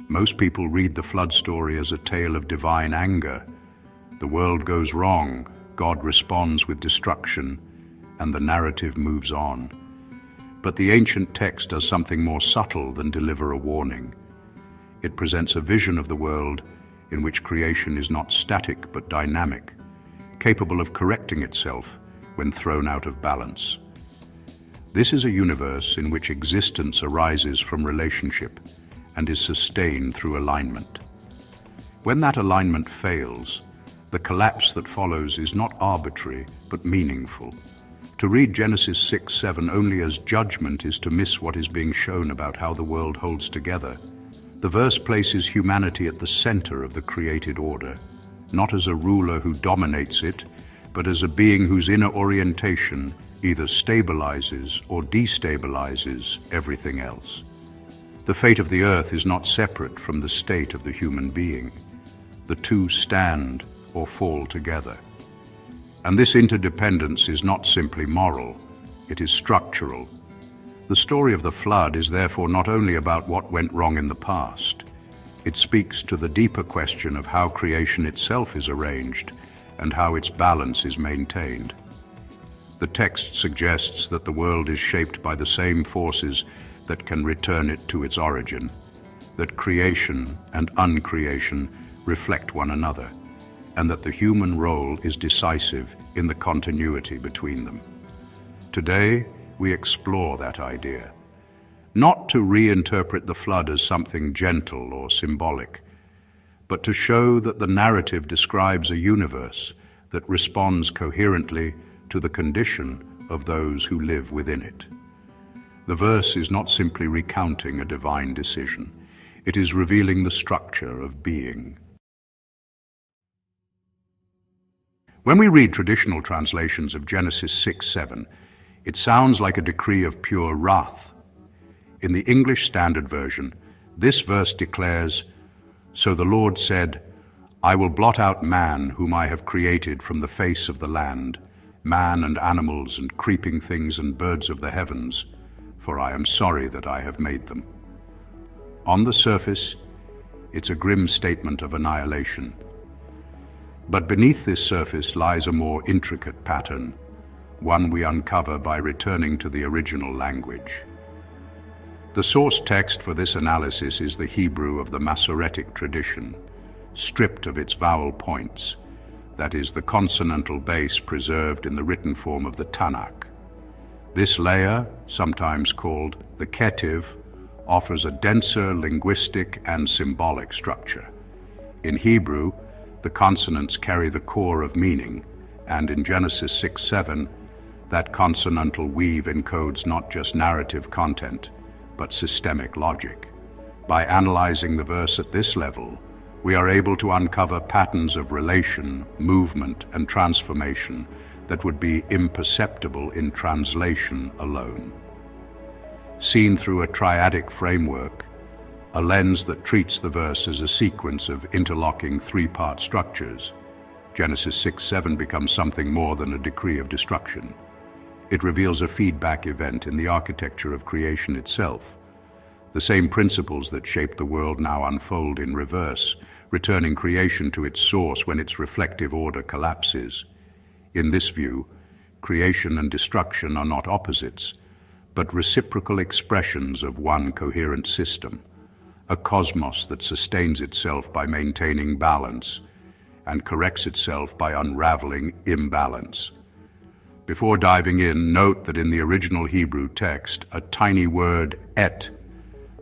Most people read the flood story as a tale of divine anger. The world goes wrong, God responds with destruction, and the narrative moves on. But the ancient text does something more subtle than deliver a warning. It presents a vision of the world in which creation is not static but dynamic, capable of correcting itself when thrown out of balance. This is a universe in which existence arises from relationship and is sustained through alignment. When that alignment fails, the collapse that follows is not arbitrary but meaningful. To read Genesis 6:7 only as judgment is to miss what is being shown about how the world holds together. The verse places humanity at the center of the created order, not as a ruler who dominates it, but as a being whose inner orientation either stabilizes or destabilizes everything else. The fate of the earth is not separate from the state of the human being. The two stand or fall together. And this interdependence is not simply moral, it is structural. The story of the flood is therefore not only about what went wrong in the past. It speaks to the deeper question of how creation itself is arranged and how its balance is maintained. The text suggests that the world is shaped by the same forces that can return it to its origin, that creation and uncreation reflect one another, and that the human role is decisive in the continuity between them. Today, we explore that idea, not to reinterpret the flood as something gentle or symbolic, but to show that the narrative describes a universe that responds coherently to the condition of those who live within it. The verse is not simply recounting a divine decision, it is revealing the structure of being. When we read traditional translations of Genesis 6:7, it sounds like a decree of pure wrath. In the English Standard Version, this verse declares, "So the Lord said, I will blot out man whom I have created from the face of the land, man and animals and creeping things and birds of the heavens, for I am sorry that I have made them." On the surface, it's a grim statement of annihilation. But beneath this surface lies a more intricate pattern, one we uncover by returning to the original language. The source text for this analysis is the Hebrew of the Masoretic tradition, stripped of its vowel points, that is, the consonantal base preserved in the written form of the Tanakh. This layer, sometimes called the Ketiv, offers a denser linguistic and symbolic structure. In Hebrew, the consonants carry the core of meaning, and in Genesis 6:7, that consonantal weave encodes not just narrative content, but systemic logic. By analyzing the verse at this level, we are able to uncover patterns of relation, movement, and transformation that would be imperceptible in translation alone. Seen through a triadic framework, a lens that treats the verse as a sequence of interlocking three-part structures, Genesis 6:7 becomes something more than a decree of destruction. It reveals a feedback event in the architecture of creation itself. The same principles that shape the world now unfold in reverse, returning creation to its source when its reflective order collapses. In this view, creation and destruction are not opposites, but reciprocal expressions of one coherent system, a cosmos that sustains itself by maintaining balance and corrects itself by unraveling imbalance. Before diving in, note that in the original Hebrew text, a tiny word, et,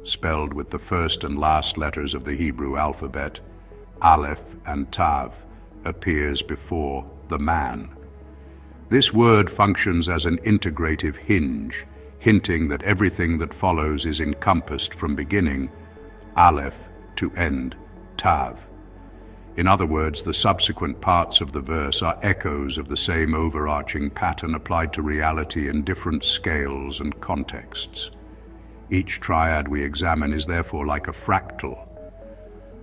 spelled with the first and last letters of the Hebrew alphabet, Aleph and Tav, appears before the man. This word functions as an integrative hinge, hinting that everything that follows is encompassed from beginning, Aleph, to end, Tav. In other words, the subsequent parts of the verse are echoes of the same overarching pattern applied to reality in different scales and contexts. Each triad we examine is therefore like a fractal,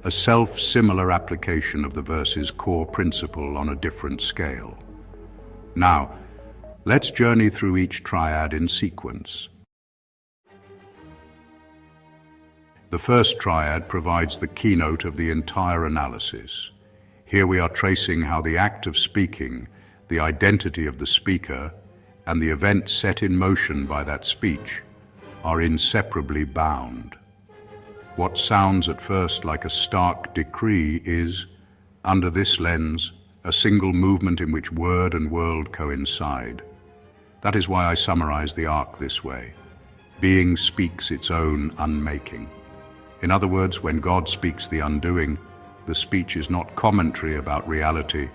a self-similar application of the verse's core principle on a different scale. Now, let's journey through each triad in sequence. The first triad provides the keynote of the entire analysis. Here we are tracing how the act of speaking, the identity of the speaker, and the event set in motion by that speech are inseparably bound. What sounds at first like a stark decree is, under this lens, a single movement in which word and world coincide. That is why I summarize the arc this way. Being speaks its own unmaking. In other words, when God speaks the undoing, the speech is not commentary about reality,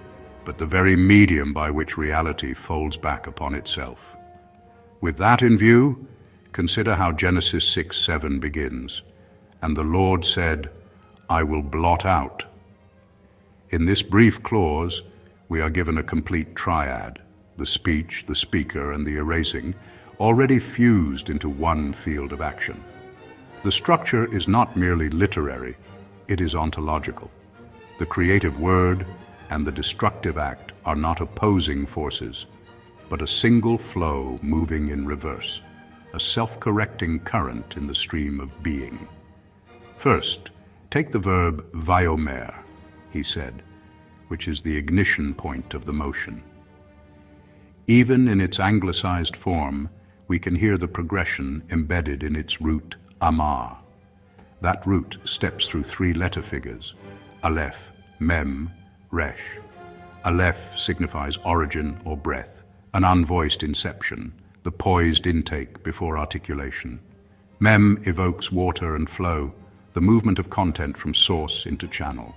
but the very medium by which reality folds back upon itself. With that in view, consider how Genesis 6:7 begins. And the Lord said, I will blot out. In this brief clause, we are given a complete triad, the speech, the speaker, and the erasing, already fused into one field of action. The structure is not merely literary, it is ontological. The creative word and the destructive act are not opposing forces, but a single flow moving in reverse, a self-correcting current in the stream of being. First, take the verb vayomer, he said, which is the ignition point of the motion. Even in its anglicized form, we can hear the progression embedded in its root amar. That root steps through three letter figures, aleph, mem, resh. Aleph signifies origin or breath, an unvoiced inception, the poised intake before articulation. Mem evokes water and flow, the movement of content from source into channel.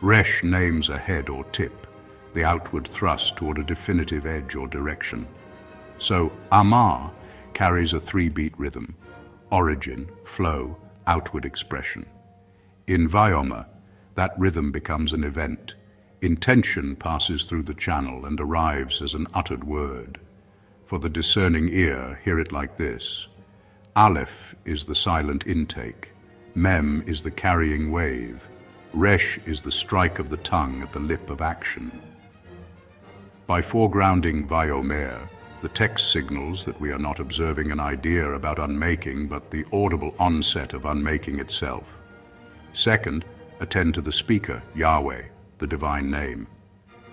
Resh names a head or tip, the outward thrust toward a definitive edge or direction. So amar carries a three-beat rhythm: origin, flow, outward expression. In vayomer, that rhythm becomes an event. Intention passes through the channel and arrives as an uttered word. For the discerning ear, hear it like this. Aleph is the silent intake. Mem is the carrying wave. Resh is the strike of the tongue at the lip of action. By foregrounding vayomer, the text signals that we are not observing an idea about unmaking, but the audible onset of unmaking itself. Second, attend to the speaker, Yahweh, the divine name.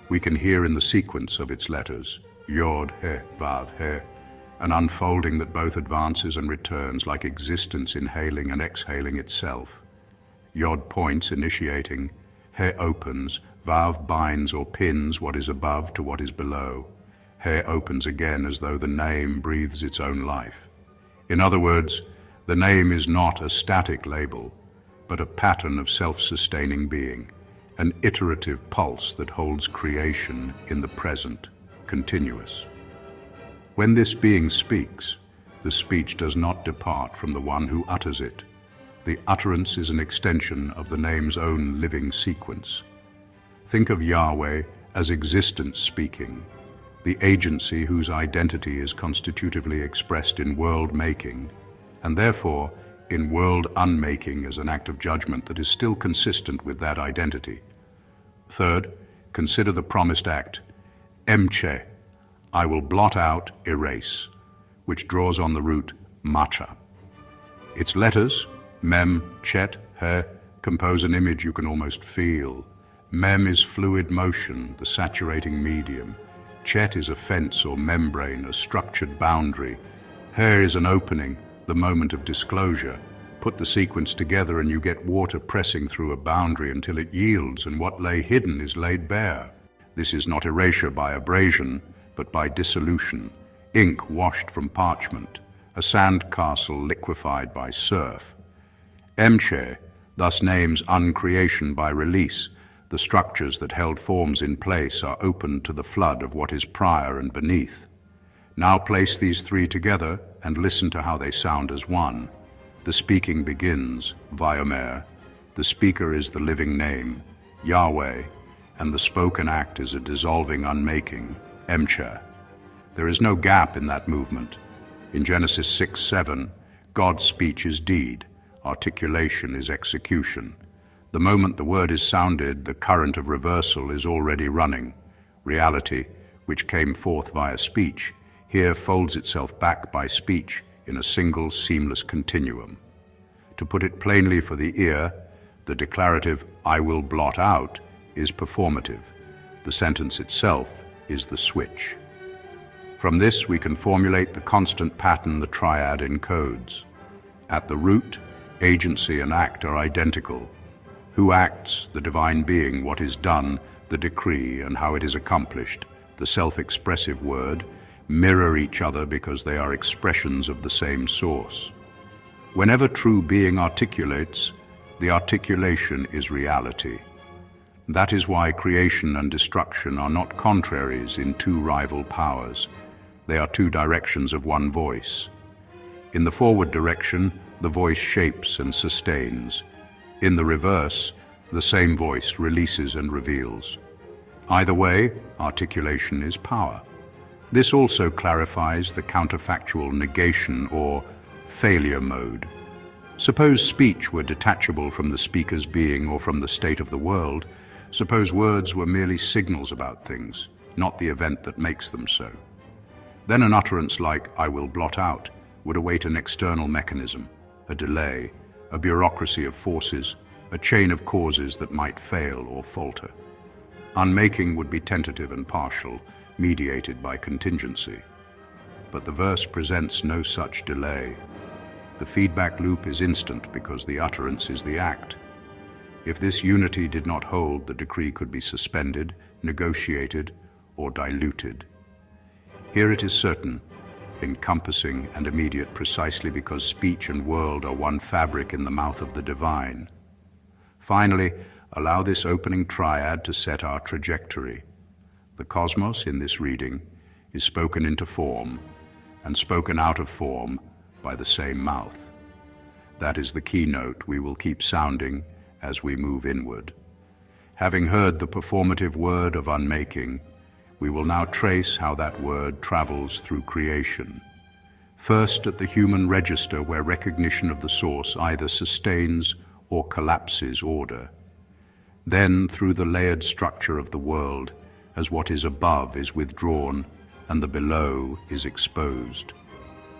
We can hear in the sequence of its letters, Yod, He, Vav, He, an unfolding that both advances and returns like existence inhaling and exhaling itself. Yod points, initiating, He opens, Vav binds or pins what is above to what is below. He opens again as though the name breathes its own life. In other words, the name is not a static label, but a pattern of self-sustaining being, an iterative pulse that holds creation in the present, continuous. When this being speaks, the speech does not depart from the one who utters it. The utterance is an extension of the name's own living sequence. Think of Yahweh as existence speaking, the agency whose identity is constitutively expressed in world-making, and therefore in world unmaking as an act of judgment that is still consistent with that identity. Third, consider the promised act, emche, I will blot out, erase, which draws on the root macha. Its letters, mem, chet, he, compose an image you can almost feel. Mem is fluid motion, the saturating medium. Chet is a fence or membrane, a structured boundary. He is an opening, the moment of disclosure. Put the sequence together and you get water pressing through a boundary until it yields and what lay hidden is laid bare. This is not erasure by abrasion, but by dissolution, ink washed from parchment, a sand castle liquefied by surf. Emche thus names uncreation by release. The structures that held forms in place are opened to the flood of what is prior and beneath. Now place these three together and listen to how they sound as one. The speaking begins, vayomer. The speaker is the living name, Yahweh, and the spoken act is a dissolving unmaking, emche. There is no gap in that movement. In Genesis 6:7, God's speech is deed, articulation is execution. The moment the word is sounded, the current of reversal is already running. Reality, which came forth via speech, here folds itself back by speech in a single seamless continuum. To To put it plainly for the ear, the declarative, "I will blot out," is performative. The sentence itself is the switch. From this, we can formulate the constant pattern the triad encodes. At the root, agency and act are identical. Who acts, the divine being, what is done, the decree, and how it is accomplished, the self-expressive word, mirror each other because they are expressions of the same source. Whenever true being articulates, the articulation is reality. That is why creation and destruction are not contraries in two rival powers. They are two directions of one voice. In the forward direction, the voice shapes and sustains. In the reverse, the same voice releases and reveals. Either way, articulation is power. This also clarifies the counterfactual negation or failure mode. Suppose speech were detachable from the speaker's being or from the state of the world. Suppose words were merely signals about things, not the event that makes them so. Then an utterance like, "I will blot out," would await an external mechanism, a delay, a bureaucracy of forces, a chain of causes that might fail or falter. Unmaking would be tentative and partial, mediated by contingency. But the verse presents no such delay. The feedback loop is instant because the utterance is the act. If this unity did not hold, the decree could be suspended, negotiated, or diluted. Here it is certain, encompassing and immediate precisely because speech and world are one fabric in the mouth of the divine. Finally, allow this opening triad to set our trajectory. The cosmos in this reading is spoken into form and spoken out of form by the same mouth. That is the keynote we will keep sounding as we move inward. Having heard the performative word of unmaking, we will now trace how that word travels through creation. First at the human register where recognition of the source either sustains or collapses order. Then through the layered structure of the world as what is above is withdrawn and the below is exposed.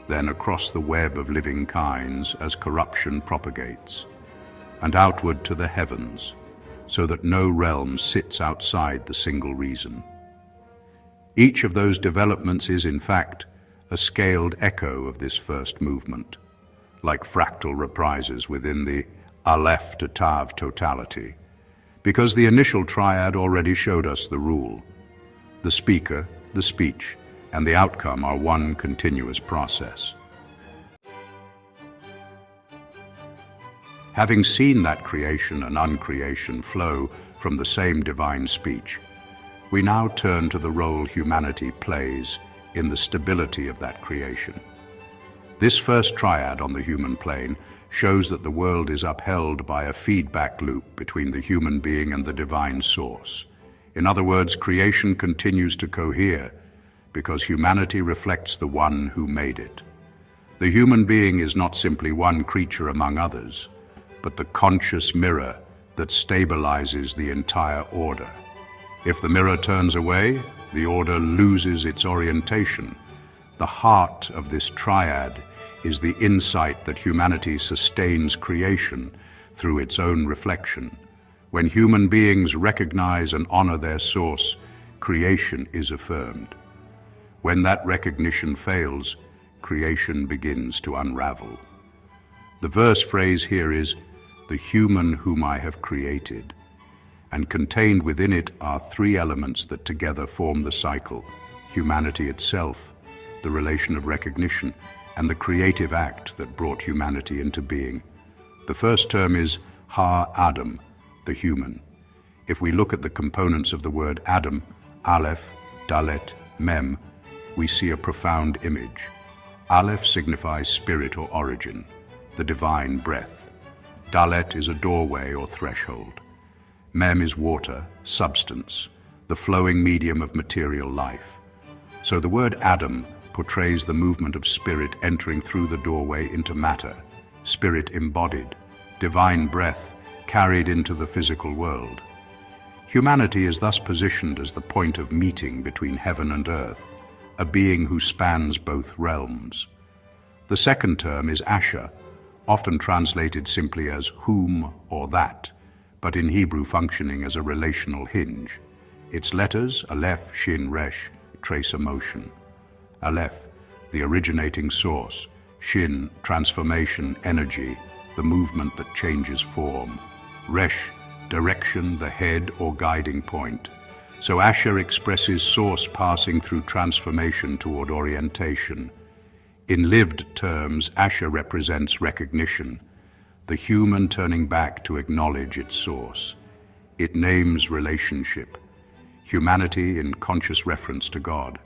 Then across the web of living kinds as corruption propagates, and outward to the heavens, so that no realm sits outside the single reason. Each of those developments is, in fact, a scaled echo of this first movement, like fractal reprises within the Aleph to Tav totality, because the initial triad already showed us the rule. The speaker, the speech, and the outcome are one continuous process. Having seen that creation and uncreation flow from the same divine speech, we now turn to the role humanity plays in the stability of that creation. This first triad on the human plane shows that the world is upheld by a feedback loop between the human being and the divine source. In other words, creation continues to cohere because humanity reflects the one who made it. The human being is not simply one creature among others, but the conscious mirror that stabilizes the entire order. If the mirror turns away, the order loses its orientation. The heart of this triad is the insight that humanity sustains creation through its own reflection. When human beings recognize and honor their source, creation is affirmed. When that recognition fails, creation begins to unravel. The verse phrase here is, "the human whom I have created," and contained within it are three elements that together form the cycle: humanity itself, the relation of recognition, and the creative act that brought humanity into being. The first term is Ha-Adam, the human. If we look at the components of the word Adam, Aleph, Dalet, Mem, we see a profound image. Aleph signifies spirit or origin, the divine breath. Dalet is a doorway or threshold. Mem is water, substance, the flowing medium of material life. So the word Adam portrays the movement of spirit entering through the doorway into matter, spirit embodied, divine breath carried into the physical world. Humanity is thus positioned as the point of meeting between heaven and earth, a being who spans both realms. The second term is Asher, often translated simply as whom or that, but in Hebrew functioning as a relational hinge. Its letters, Aleph, Shin, Resh, trace a motion. Aleph, the originating source. Shin, transformation, energy, the movement that changes form. Resh, direction, the head or guiding point. So Asher expresses source passing through transformation toward orientation. In lived terms, Asher represents recognition, the human turning back to acknowledge its source. It names relationship, humanity in conscious reference to God.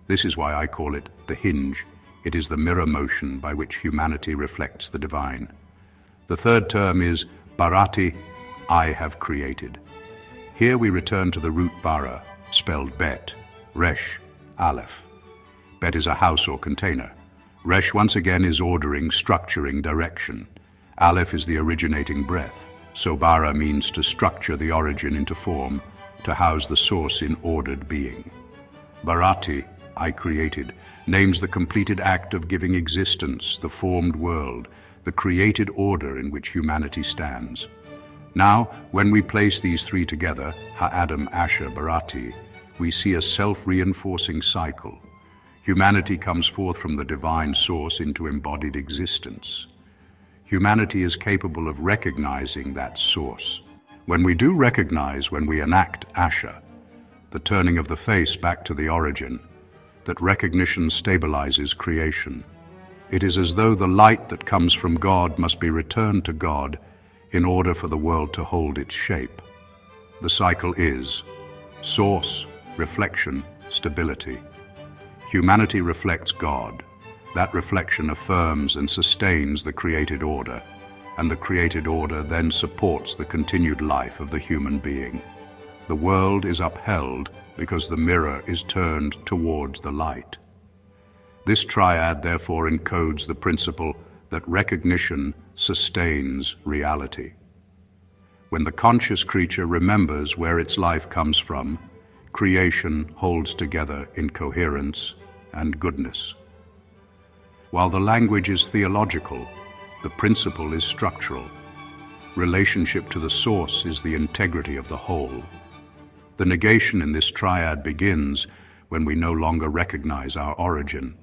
This is why I call it the hinge. It is the mirror motion by which humanity reflects the divine. The third term is barati, I have created. Here we return to the root bara, spelled bet, resh, aleph. Bet is a house or container. Resh once again is ordering, structuring, direction. Aleph is the originating breath. So bara means to structure the origin into form, to house the source in ordered being. Barati, I created, names the completed act of giving existence, the formed world, the created order in which humanity stands. Now, when we place these three together, Ha-Adam, Asher, Barati, we see a self-reinforcing cycle. Humanity comes forth from the divine source into embodied existence. Humanity is capable of recognizing that source. When we do recognize, when we enact Asher, the turning of the face back to the origin, that recognition stabilizes creation. It is as though the light that comes from God must be returned to God in order for the world to hold its shape. The cycle is source, reflection, stability. Humanity reflects God. That reflection affirms and sustains the created order, and the created order then supports the continued life of the human being. The world is upheld because the mirror is turned towards the light. This triad therefore encodes the principle that recognition sustains reality. When the conscious creature remembers where its life comes from, creation holds together in coherence and goodness. While the language is theological, the principle is structural. Relationship to the source is the integrity of the whole. The negation in this triad begins when we no longer recognize our origin.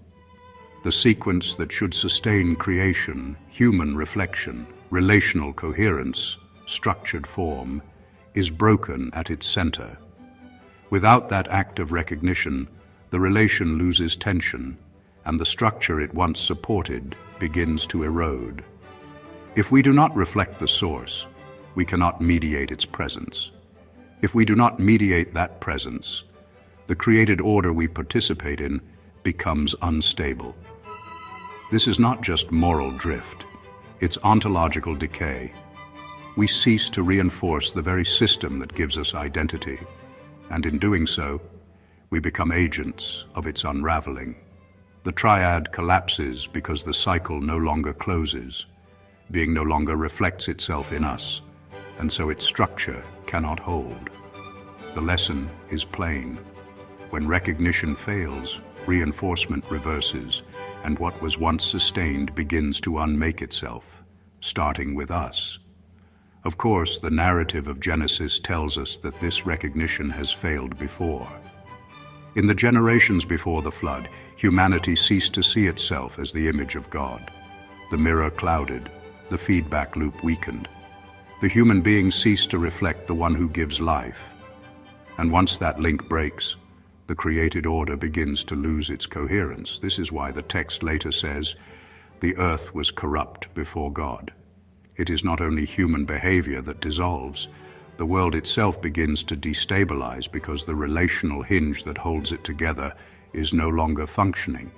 The sequence that should sustain creation, human reflection, relational coherence, structured form, is broken at its center. Without that act of recognition, the relation loses tension, and the structure it once supported begins to erode. If we do not reflect the source, we cannot mediate its presence. If we do not mediate that presence, the created order we participate in becomes unstable. This is not just moral drift, it's ontological decay. We cease to reinforce the very system that gives us identity, and in doing so, we become agents of its unraveling. The triad collapses because the cycle no longer closes. Being no longer reflects itself in us, and so its structure cannot hold. The lesson is plain. When recognition fails, reinforcement reverses, and what was once sustained begins to unmake itself, starting with us. Of course, the narrative of Genesis tells us that this recognition has failed before. In the generations before the flood, humanity ceased to see itself as the image of God. The mirror clouded, the feedback loop weakened. The human being ceased to reflect the one who gives life. And once that link breaks, the created order begins to lose its coherence. This is why the text later says, "The earth was corrupt before God." It is not only human behavior that dissolves, the world itself begins to destabilize because the relational hinge that holds it together is no longer functioning.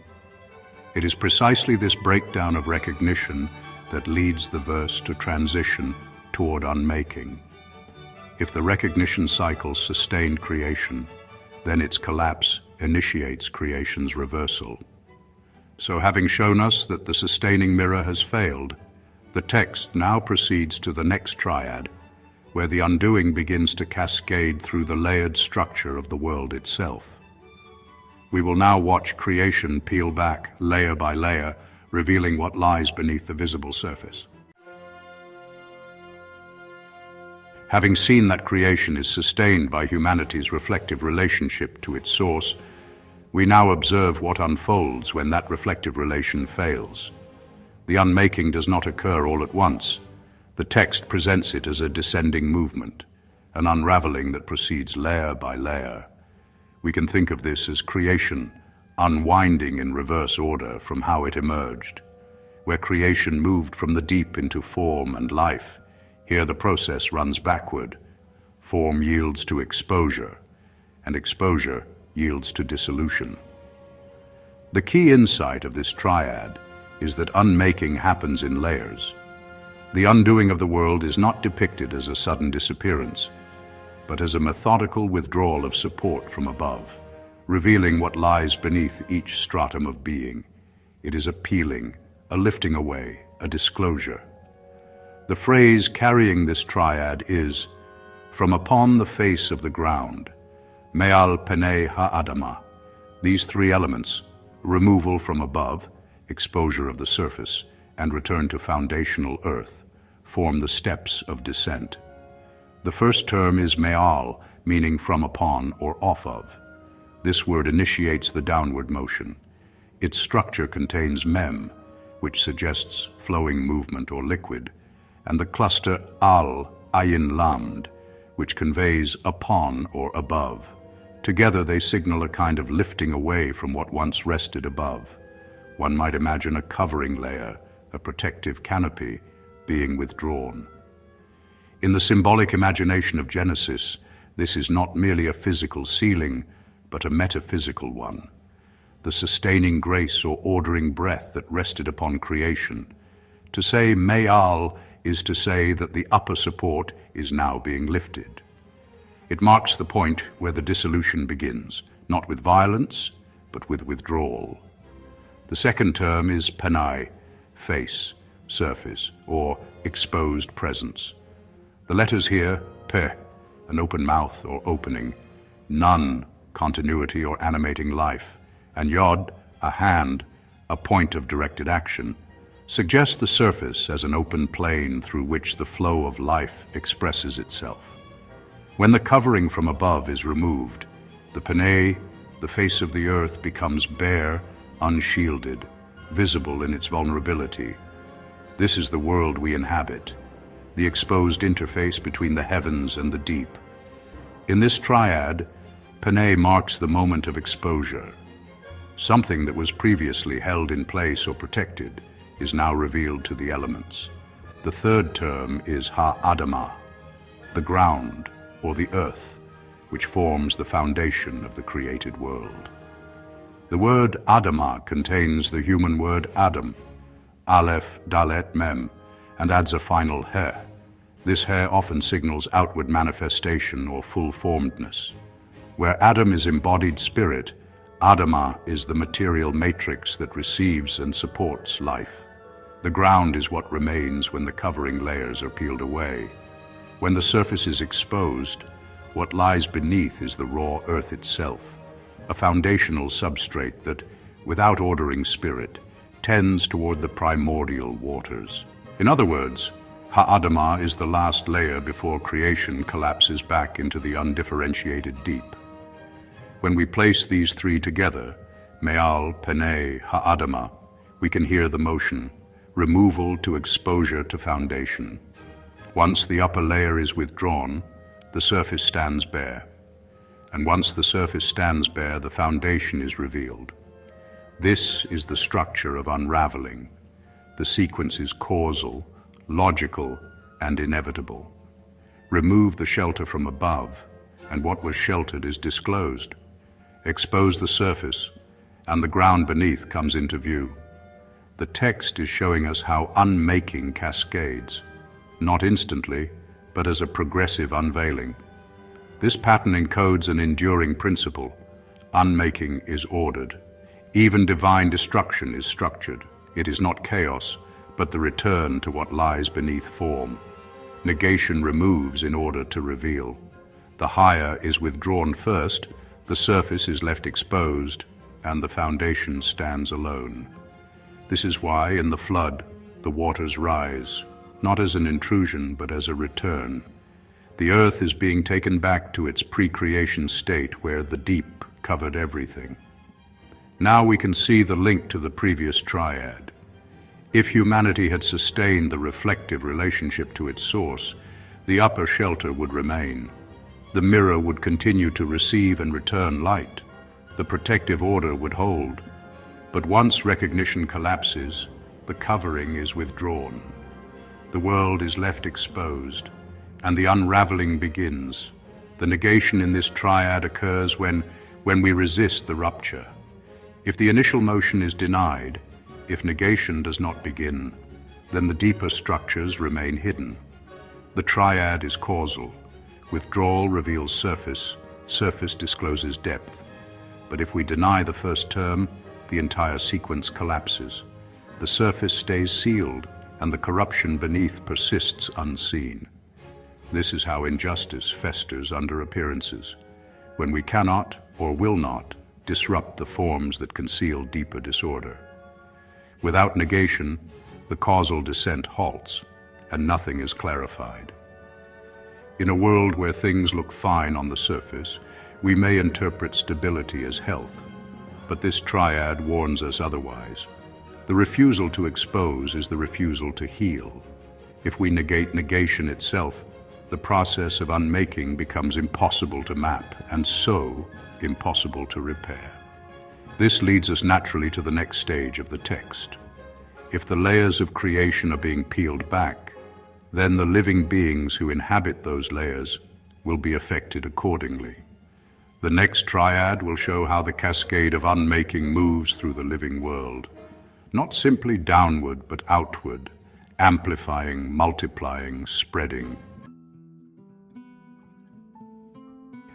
It is precisely this breakdown of recognition that leads the verse to transition toward unmaking. If the recognition cycle sustained creation, then its collapse initiates creation's reversal. So having shown us that the sustaining mirror has failed, the text now proceeds to the next triad, where the undoing begins to cascade through the layered structure of the world itself. We will now watch creation peel back, layer by layer, revealing what lies beneath the visible surface. Having seen that creation is sustained by humanity's reflective relationship to its source, we now observe what unfolds when that reflective relation fails. The unmaking does not occur all at once. The text presents it as a descending movement, an unraveling that proceeds layer by layer. We can think of this as creation unwinding in reverse order from how it emerged. Where creation moved from the deep into form and life, here the process runs backward. Form yields to exposure, and exposure yields to dissolution. The key insight of this triad is that unmaking happens in layers. The undoing of the world is not depicted as a sudden disappearance, but as a methodical withdrawal of support from above, revealing what lies beneath each stratum of being. It is a peeling, a lifting away, a disclosure. The phrase carrying this triad is, "From upon the face of the ground, me'al penei ha'adama." These three elements, removal from above, exposure of the surface, and return to foundational earth, form the steps of descent. The first term is me'al, meaning from upon or off of. This word initiates the downward motion. Its structure contains mem, which suggests flowing movement or liquid, and the cluster al, ayin lamd, which conveys upon or above. Together they signal a kind of lifting away from what once rested above. One might imagine a covering layer, a protective canopy, being withdrawn. In the symbolic imagination of Genesis, this is not merely a physical sealing, but a metaphysical one. The sustaining grace or ordering breath that rested upon creation. To say me'al is to say that the upper support is now being lifted. It marks the point where the dissolution begins, not with violence, but with withdrawal. The second term is penai, face, surface, or exposed presence. The letters here, pe, an open mouth or opening, nun, continuity or animating life, and yod, a hand, a point of directed action, suggest the surface as an open plain through which the flow of life expresses itself. When the covering from above is removed, the penei, the face of the earth, becomes bare, unshielded, visible in its vulnerability. This is the world we inhabit, the exposed interface between the heavens and the deep. In this triad, penei marks the moment of exposure. Something that was previously held in place or protected is now revealed to the elements. The third term is ha'adama, the ground or the earth, which forms the foundation of the created world. The word Adama contains the human word Adam, Aleph, Dalet, Mem, and adds a final he. This he often signals outward manifestation or full-formedness. Where Adam is embodied spirit, Adama is the material matrix that receives and supports life. The ground is what remains when the covering layers are peeled away. When the surface is exposed, what lies beneath is the raw earth itself, a foundational substrate that, without ordering spirit, tends toward the primordial waters. In other words, Ha'adama is the last layer before creation collapses back into the undifferentiated deep. When we place these three together, me'al, penei, ha'adama, we can hear the motion, removal to exposure to foundation. Once the upper layer is withdrawn, the surface stands bare. And once the surface stands bare, the foundation is revealed. This is the structure of unraveling. The sequence is causal, logical, and inevitable. Remove the shelter from above, and what was sheltered is disclosed. Expose the surface, and the ground beneath comes into view. The text is showing us how unmaking cascades, not instantly, but as a progressive unveiling. This pattern encodes an enduring principle. Unmaking is ordered. Even divine destruction is structured. It is not chaos, but the return to what lies beneath form. Negation removes in order to reveal. The higher is withdrawn first, the surface is left exposed, and the foundation stands alone. This is why, in the flood, the waters rise, not as an intrusion, but as a return. The earth is being taken back to its pre-creation state where the deep covered everything. Now we can see the link to the previous triad. If humanity had sustained the reflective relationship to its source, the upper shelter would remain. The mirror would continue to receive and return light. The protective order would hold. But once recognition collapses, the covering is withdrawn. The world is left exposed, and the unraveling begins. The negation in this triad occurs when we resist the rupture. If the initial motion is denied, if negation does not begin, then the deeper structures remain hidden. The triad is causal. Withdrawal reveals surface, surface discloses depth. But if we deny the first term, the entire sequence collapses. The surface stays sealed, and the corruption beneath persists unseen. This is how injustice festers under appearances, when we cannot or will not disrupt the forms that conceal deeper disorder. Without negation, the causal descent halts, and nothing is clarified. In a world where things look fine on the surface, we may interpret stability as health, but this triad warns us otherwise. The refusal to expose is the refusal to heal. If we negate negation itself, the process of unmaking becomes impossible to map, and so impossible to repair. This leads us naturally to the next stage of the text. If the layers of creation are being peeled back, then the living beings who inhabit those layers will be affected accordingly. The next triad will show how the cascade of unmaking moves through the living world, not simply downward but outward, amplifying, multiplying, spreading.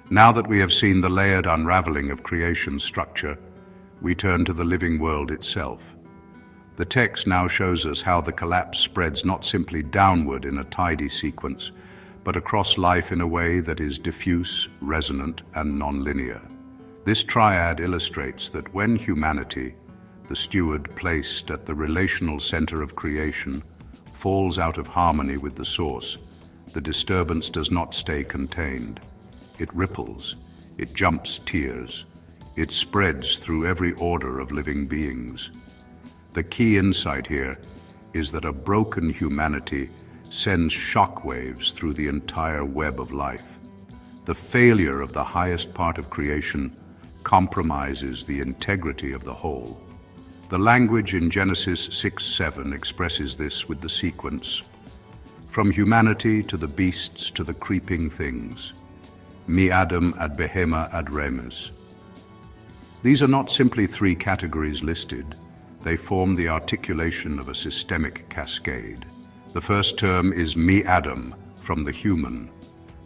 Now that we have seen the layered unraveling of creation's structure, we turn to the living world itself. The text now shows us how the collapse spreads not simply downward in a tidy sequence, but across life in a way that is diffuse, resonant, and non-linear. This triad illustrates that when humanity, the steward placed at the relational center of creation, falls out of harmony with the source, the disturbance does not stay contained. It ripples, it jumps tiers, it spreads through every order of living beings. The key insight here is that a broken humanity sends shockwaves through the entire web of life. The failure of the highest part of creation compromises the integrity of the whole. The language in Genesis 6:7 expresses this with the sequence: from humanity to the beasts to the creeping things, mi Adam ad behema ad remes. These are not simply three categories listed. They form the articulation of a systemic cascade. The first term is mi Adam, from the human.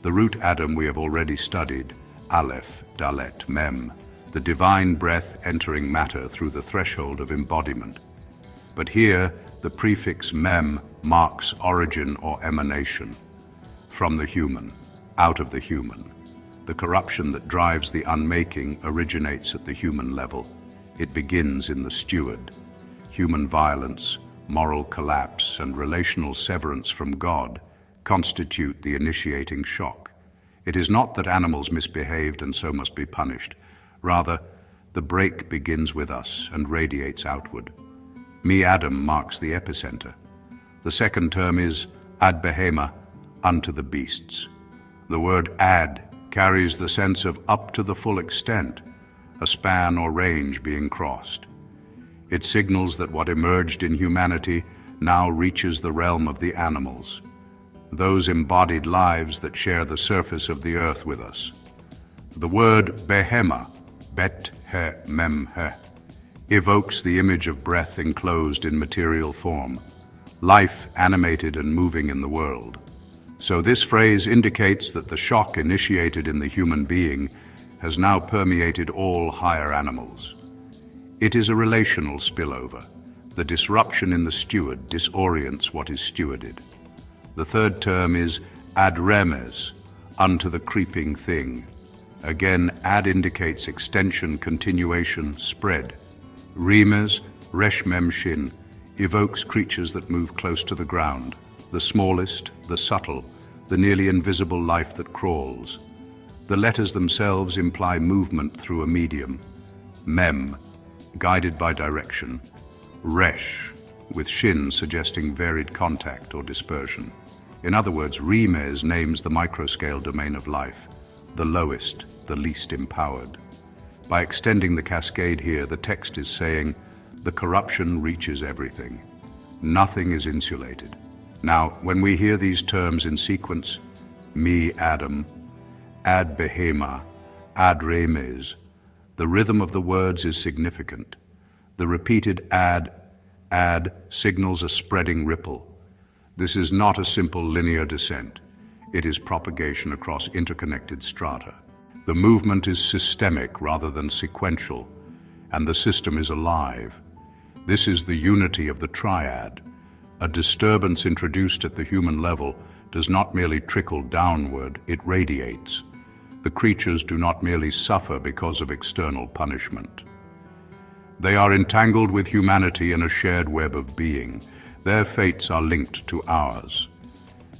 The root Adam we have already studied, Aleph, Dalet, Mem, the divine breath entering matter through the threshold of embodiment. But here, the prefix Mem marks origin or emanation. From the human, out of the human. The corruption that drives the unmaking originates at the human level. It begins in the steward. Human violence, moral collapse, and relational severance from God constitute the initiating shock. It is not that animals misbehaved and so must be punished. Rather, the break begins with us and radiates outward. Mi Adam marks the epicenter. The second term is ad behema, unto the beasts. The word ad carries the sense of up to the full extent, a span or range being crossed. It signals that what emerged in humanity now reaches the realm of the animals, those embodied lives that share the surface of the earth with us. The word behema, bet he mem he, evokes the image of breath enclosed in material form, life animated and moving in the world. So this phrase indicates that the shock initiated in the human being has now permeated all higher animals. It is a relational spillover. The disruption in the steward disorients what is stewarded. The third term is ad remes, unto the creeping thing. Again, ad indicates extension, continuation, spread. Remes Resh Mem Shin evokes creatures that move close to the ground, the smallest, the subtle, the nearly invisible life that crawls. The letters themselves imply movement through a medium. Mem, guided by direction. Resh, with Shin suggesting varied contact or dispersion. In other words, Remez names the microscale domain of life, the lowest, the least empowered. By extending the cascade here, the text is saying, the corruption reaches everything. Nothing is insulated. Now, when we hear these terms in sequence, me Adam, ad behema, ad remez, the rhythm of the words is significant. The repeated ad signals a spreading ripple. This is not a simple linear descent. It is propagation across interconnected strata. The movement is systemic rather than sequential, and the system is alive. This is the unity of the triad. A disturbance introduced at the human level does not merely trickle downward, it radiates. The creatures do not merely suffer because of external punishment. They are entangled with humanity in a shared web of being. Their fates are linked to ours.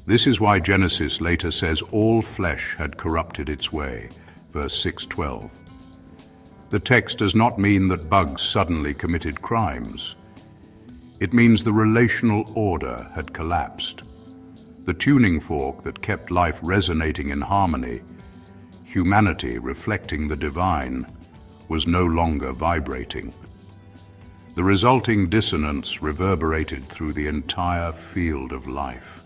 This is why Genesis later says all flesh had corrupted its way, verse 6:12. The text does not mean that bugs suddenly committed crimes. It means the relational order had collapsed. The tuning fork that kept life resonating in harmony, humanity reflecting the divine, was no longer vibrating. The resulting dissonance reverberated through the entire field of life.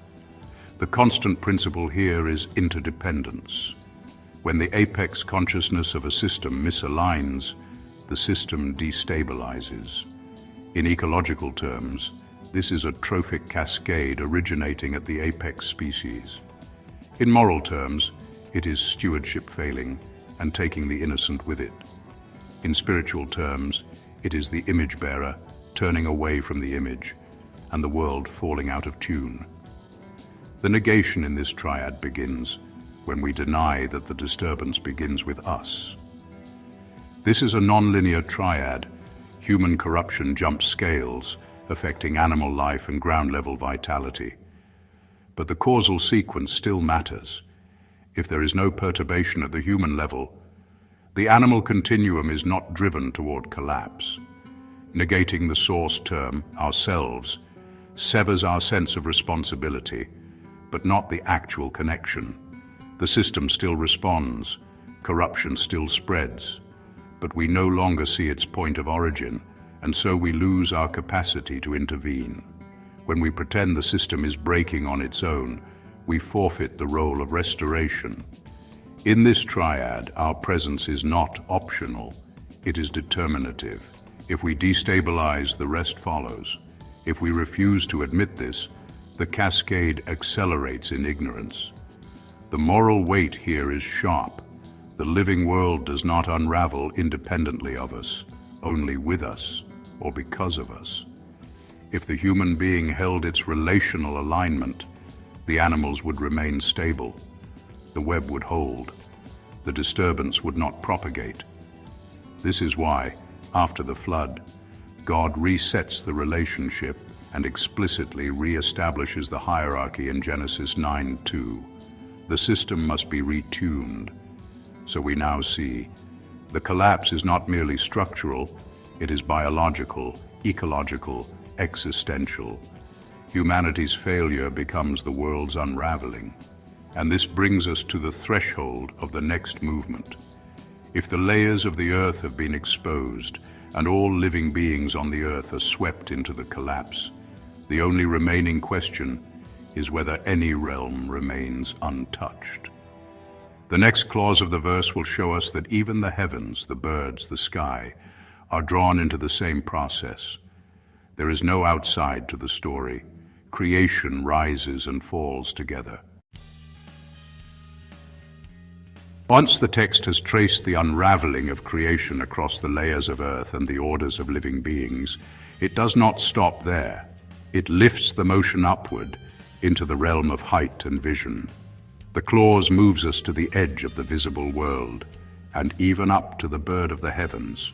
The constant principle here is interdependence. When the apex consciousness of a system misaligns, the system destabilizes. In ecological terms, this is a trophic cascade originating at the apex species. In moral terms, it is stewardship failing and taking the innocent with it. In spiritual terms, it is the image bearer turning away from the image and the world falling out of tune. The negation in this triad begins when we deny that the disturbance begins with us. This is a non-linear triad. Human corruption jumps scales, affecting animal life and ground-level vitality. But the causal sequence still matters. If there is no perturbation at the human level, the animal continuum is not driven toward collapse. Negating the source term, ourselves, severs our sense of responsibility, but not the actual connection. The system still responds, corruption still spreads, but we no longer see its point of origin, and so we lose our capacity to intervene. When we pretend the system is breaking on its own, we forfeit the role of restoration. In this triad, our presence is not optional, it is determinative. If we destabilize, the rest follows. If we refuse to admit this, the cascade accelerates in ignorance. The moral weight here is sharp. The living world does not unravel independently of us, only with us, or because of us. If the human being held its relational alignment, the animals would remain stable. The web would hold. The disturbance would not propagate. This is why, after the flood, God resets the relationship and explicitly re-establishes the hierarchy in Genesis 9:2. The system must be retuned. So we now see, the collapse is not merely structural, it is biological, ecological, existential. Humanity's failure becomes the world's unraveling. And this brings us to the threshold of the next movement. If the layers of the earth have been exposed and all living beings on the earth are swept into the collapse, the only remaining question is whether any realm remains untouched. The next clause of the verse will show us that even the heavens, the birds, the sky, are drawn into the same process. There is no outside to the story. Creation rises and falls together. Once the text has traced the unraveling of creation across the layers of earth and the orders of living beings, it does not stop there. It lifts the motion upward into the realm of height and vision. The clause moves us to the edge of the visible world, and even up to the bird of the heavens.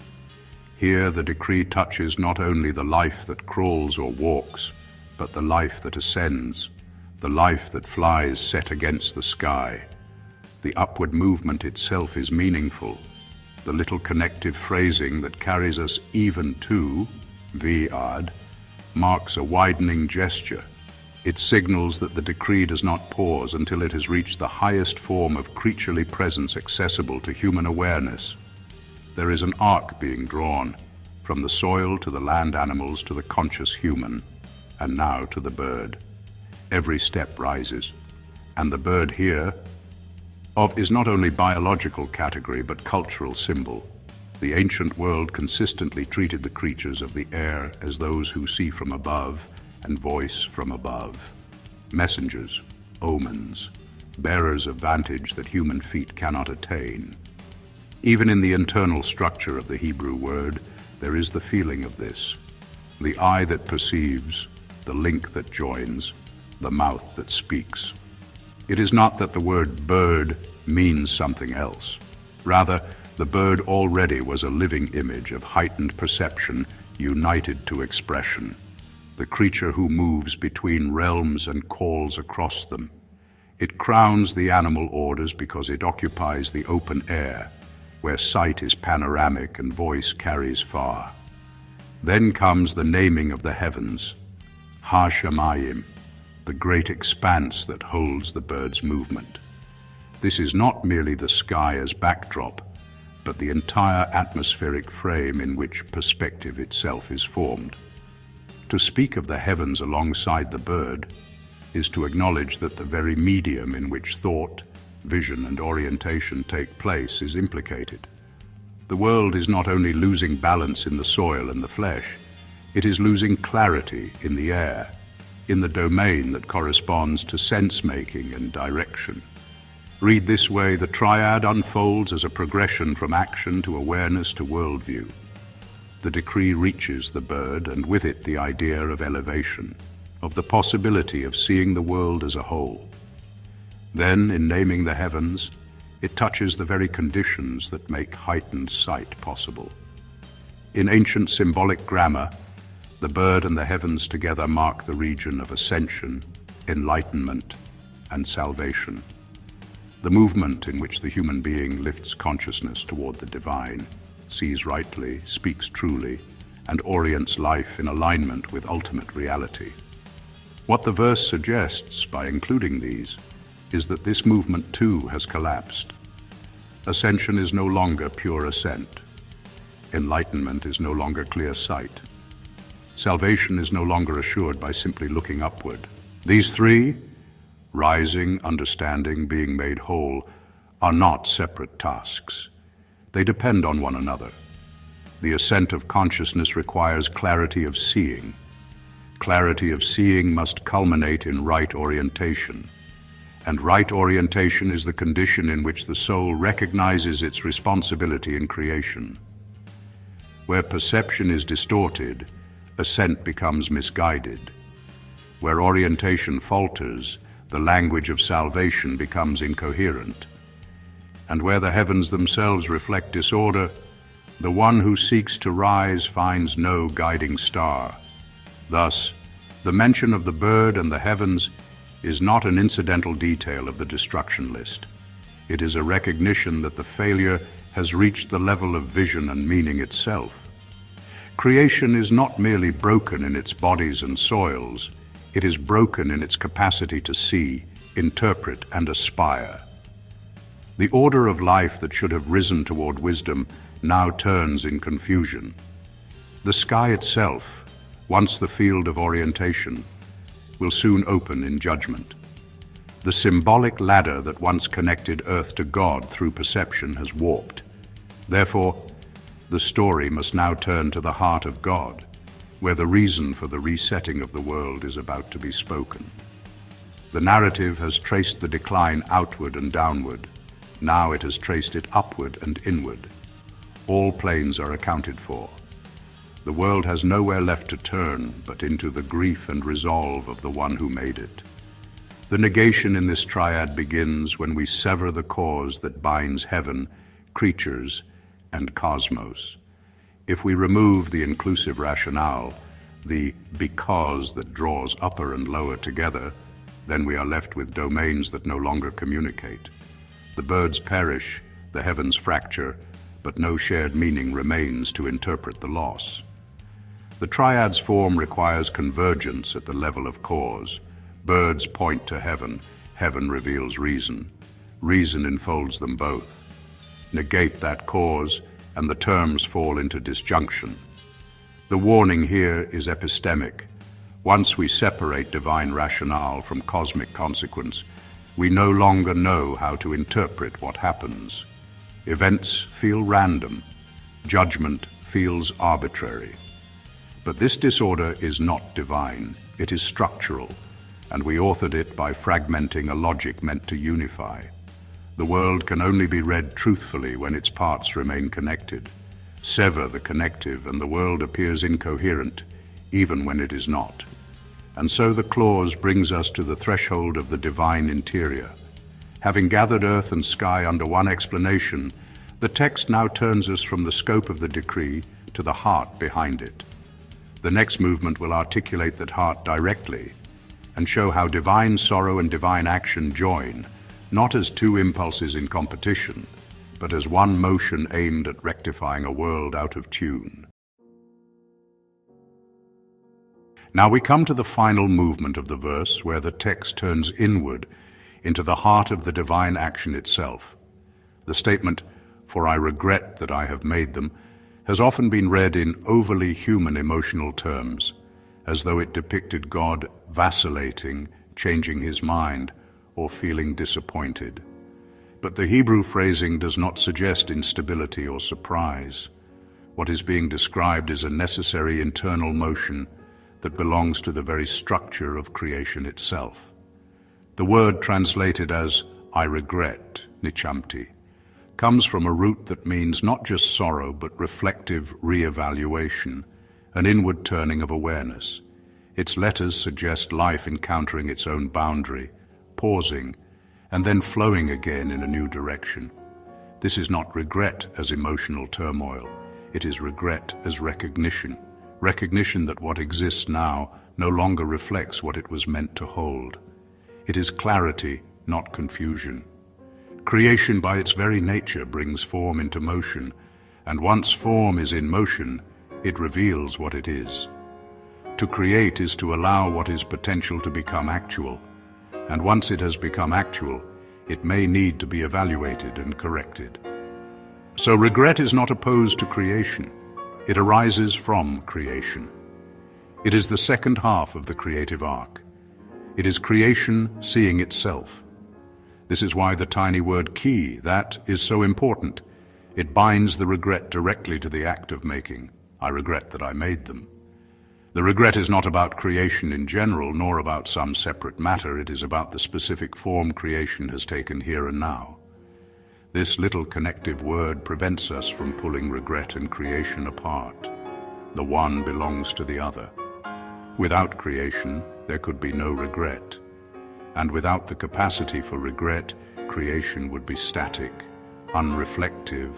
Here the decree touches not only the life that crawls or walks, but the life that ascends, the life that flies set against the sky. The upward movement itself is meaningful. The little connective phrasing that carries us even to, viad, marks a widening gesture. It signals that the decree does not pause until it has reached the highest form of creaturely presence accessible to human awareness. There is an arc being drawn, from the soil to the land animals to the conscious human, and now to the bird. Every step rises, and the bird here is not only biological category but cultural symbol. The ancient world consistently treated the creatures of the air as those who see from above and voice from above. Messengers, omens, bearers of vantage that human feet cannot attain. Even in the internal structure of the Hebrew word, there is the feeling of this. The eye that perceives, the link that joins, the mouth that speaks. It is not that the word bird means something else. Rather, the bird already was a living image of heightened perception united to expression. The creature who moves between realms and calls across them. It crowns the animal orders because it occupies the open air, where sight is panoramic and voice carries far. Then comes the naming of the heavens, Ha-Shamayim, the great expanse that holds the bird's movement. This is not merely the sky as backdrop, but the entire atmospheric frame in which perspective itself is formed. To speak of the heavens alongside the bird is to acknowledge that the very medium in which thought, vision, and orientation take place is implicated. The world is not only losing balance in the soil and the flesh, it is losing clarity in the air, in the domain that corresponds to sense-making and direction. Read this way, the triad unfolds as a progression from action to awareness to worldview. The decree reaches the bird, and with it the idea of elevation, of the possibility of seeing the world as a whole. Then, in naming the heavens, it touches the very conditions that make heightened sight possible. In ancient symbolic grammar, the bird and the heavens together mark the region of ascension, enlightenment, and salvation. The movement in which the human being lifts consciousness toward the divine, sees rightly, speaks truly, and orients life in alignment with ultimate reality. What the verse suggests by including these is that this movement too has collapsed. Ascension is no longer pure ascent. Enlightenment is no longer clear sight. Salvation is no longer assured by simply looking upward. These three, rising, understanding, being made whole, are not separate tasks. They depend on one another. The ascent of consciousness requires clarity of seeing. Clarity of seeing must culminate in right orientation. And right orientation is the condition in which the soul recognizes its responsibility in creation. Where perception is distorted, ascent becomes misguided. Where orientation falters, the language of salvation becomes incoherent. And where the heavens themselves reflect disorder, the one who seeks to rise finds no guiding star. Thus, the mention of the bird and the heavens is not an incidental detail of the destruction list. It is a recognition that the failure has reached the level of vision and meaning itself. Creation is not merely broken in its bodies and soils, it is broken in its capacity to see, interpret, and aspire. The order of life that should have risen toward wisdom now turns in confusion. The sky itself, once the field of orientation, will soon open in judgment. The symbolic ladder that once connected earth to God through perception has warped. Therefore, the story must now turn to the heart of God, where the reason for the resetting of the world is about to be spoken. The narrative has traced the decline outward and downward. Now it has traced it upward and inward. All planes are accounted for. The world has nowhere left to turn but into the grief and resolve of the one who made it. The negation in this triad begins when we sever the cause that binds heaven, creatures, and cosmos. If we remove the inclusive rationale, the because that draws upper and lower together, then we are left with domains that no longer communicate. The birds perish, the heavens fracture, but no shared meaning remains to interpret the loss. The triad's form requires convergence at the level of cause. Birds point to heaven, heaven reveals reason. Reason enfolds them both. Negate that cause, and the terms fall into disjunction. The warning here is epistemic. Once we separate divine rationale from cosmic consequence, we no longer know how to interpret what happens. Events feel random. Judgment feels arbitrary. But this disorder is not divine. It is structural, and we authored it by fragmenting a logic meant to unify. The world can only be read truthfully when its parts remain connected. Sever the connective, and the world appears incoherent, even when it is not. And so the clause brings us to the threshold of the divine interior. Having gathered earth and sky under one explanation, the text now turns us from the scope of the decree to the heart behind it. The next movement will articulate that heart directly and show how divine sorrow and divine action join, not as two impulses in competition, but as one motion aimed at rectifying a world out of tune. Now we come to the final movement of the verse, where the text turns inward into the heart of the divine action itself. The statement, "For I regret that I have made them," has often been read in overly human emotional terms, as though it depicted God vacillating, changing his mind, or feeling disappointed. But the Hebrew phrasing does not suggest instability or surprise. What is being described is a necessary internal motion that belongs to the very structure of creation itself. The word translated as "I regret," nichamti, comes from a root that means not just sorrow but reflective re-evaluation, an inward turning of awareness. Its letters suggest life encountering its own boundary, pausing, and then flowing again in a new direction. This is not regret as emotional turmoil. It is regret as recognition. Recognition that what exists now no longer reflects what it was meant to hold. It is clarity, not confusion. Creation by its very nature brings form into motion, and once form is in motion, it reveals what it is. To create is to allow what is potential to become actual, and once it has become actual, it may need to be evaluated and corrected. So regret is not opposed to creation. It arises from creation. It is the second half of the creative arc. It is creation seeing itself. This is why the tiny word "key," that is so important. It binds the regret directly to the act of making. I regret that I made them. The regret is not about creation in general, nor about some separate matter. It is about the specific form creation has taken here and now. This little connective word prevents us from pulling regret and creation apart. The one belongs to the other. Without creation, there could be no regret. And without the capacity for regret, creation would be static, unreflective,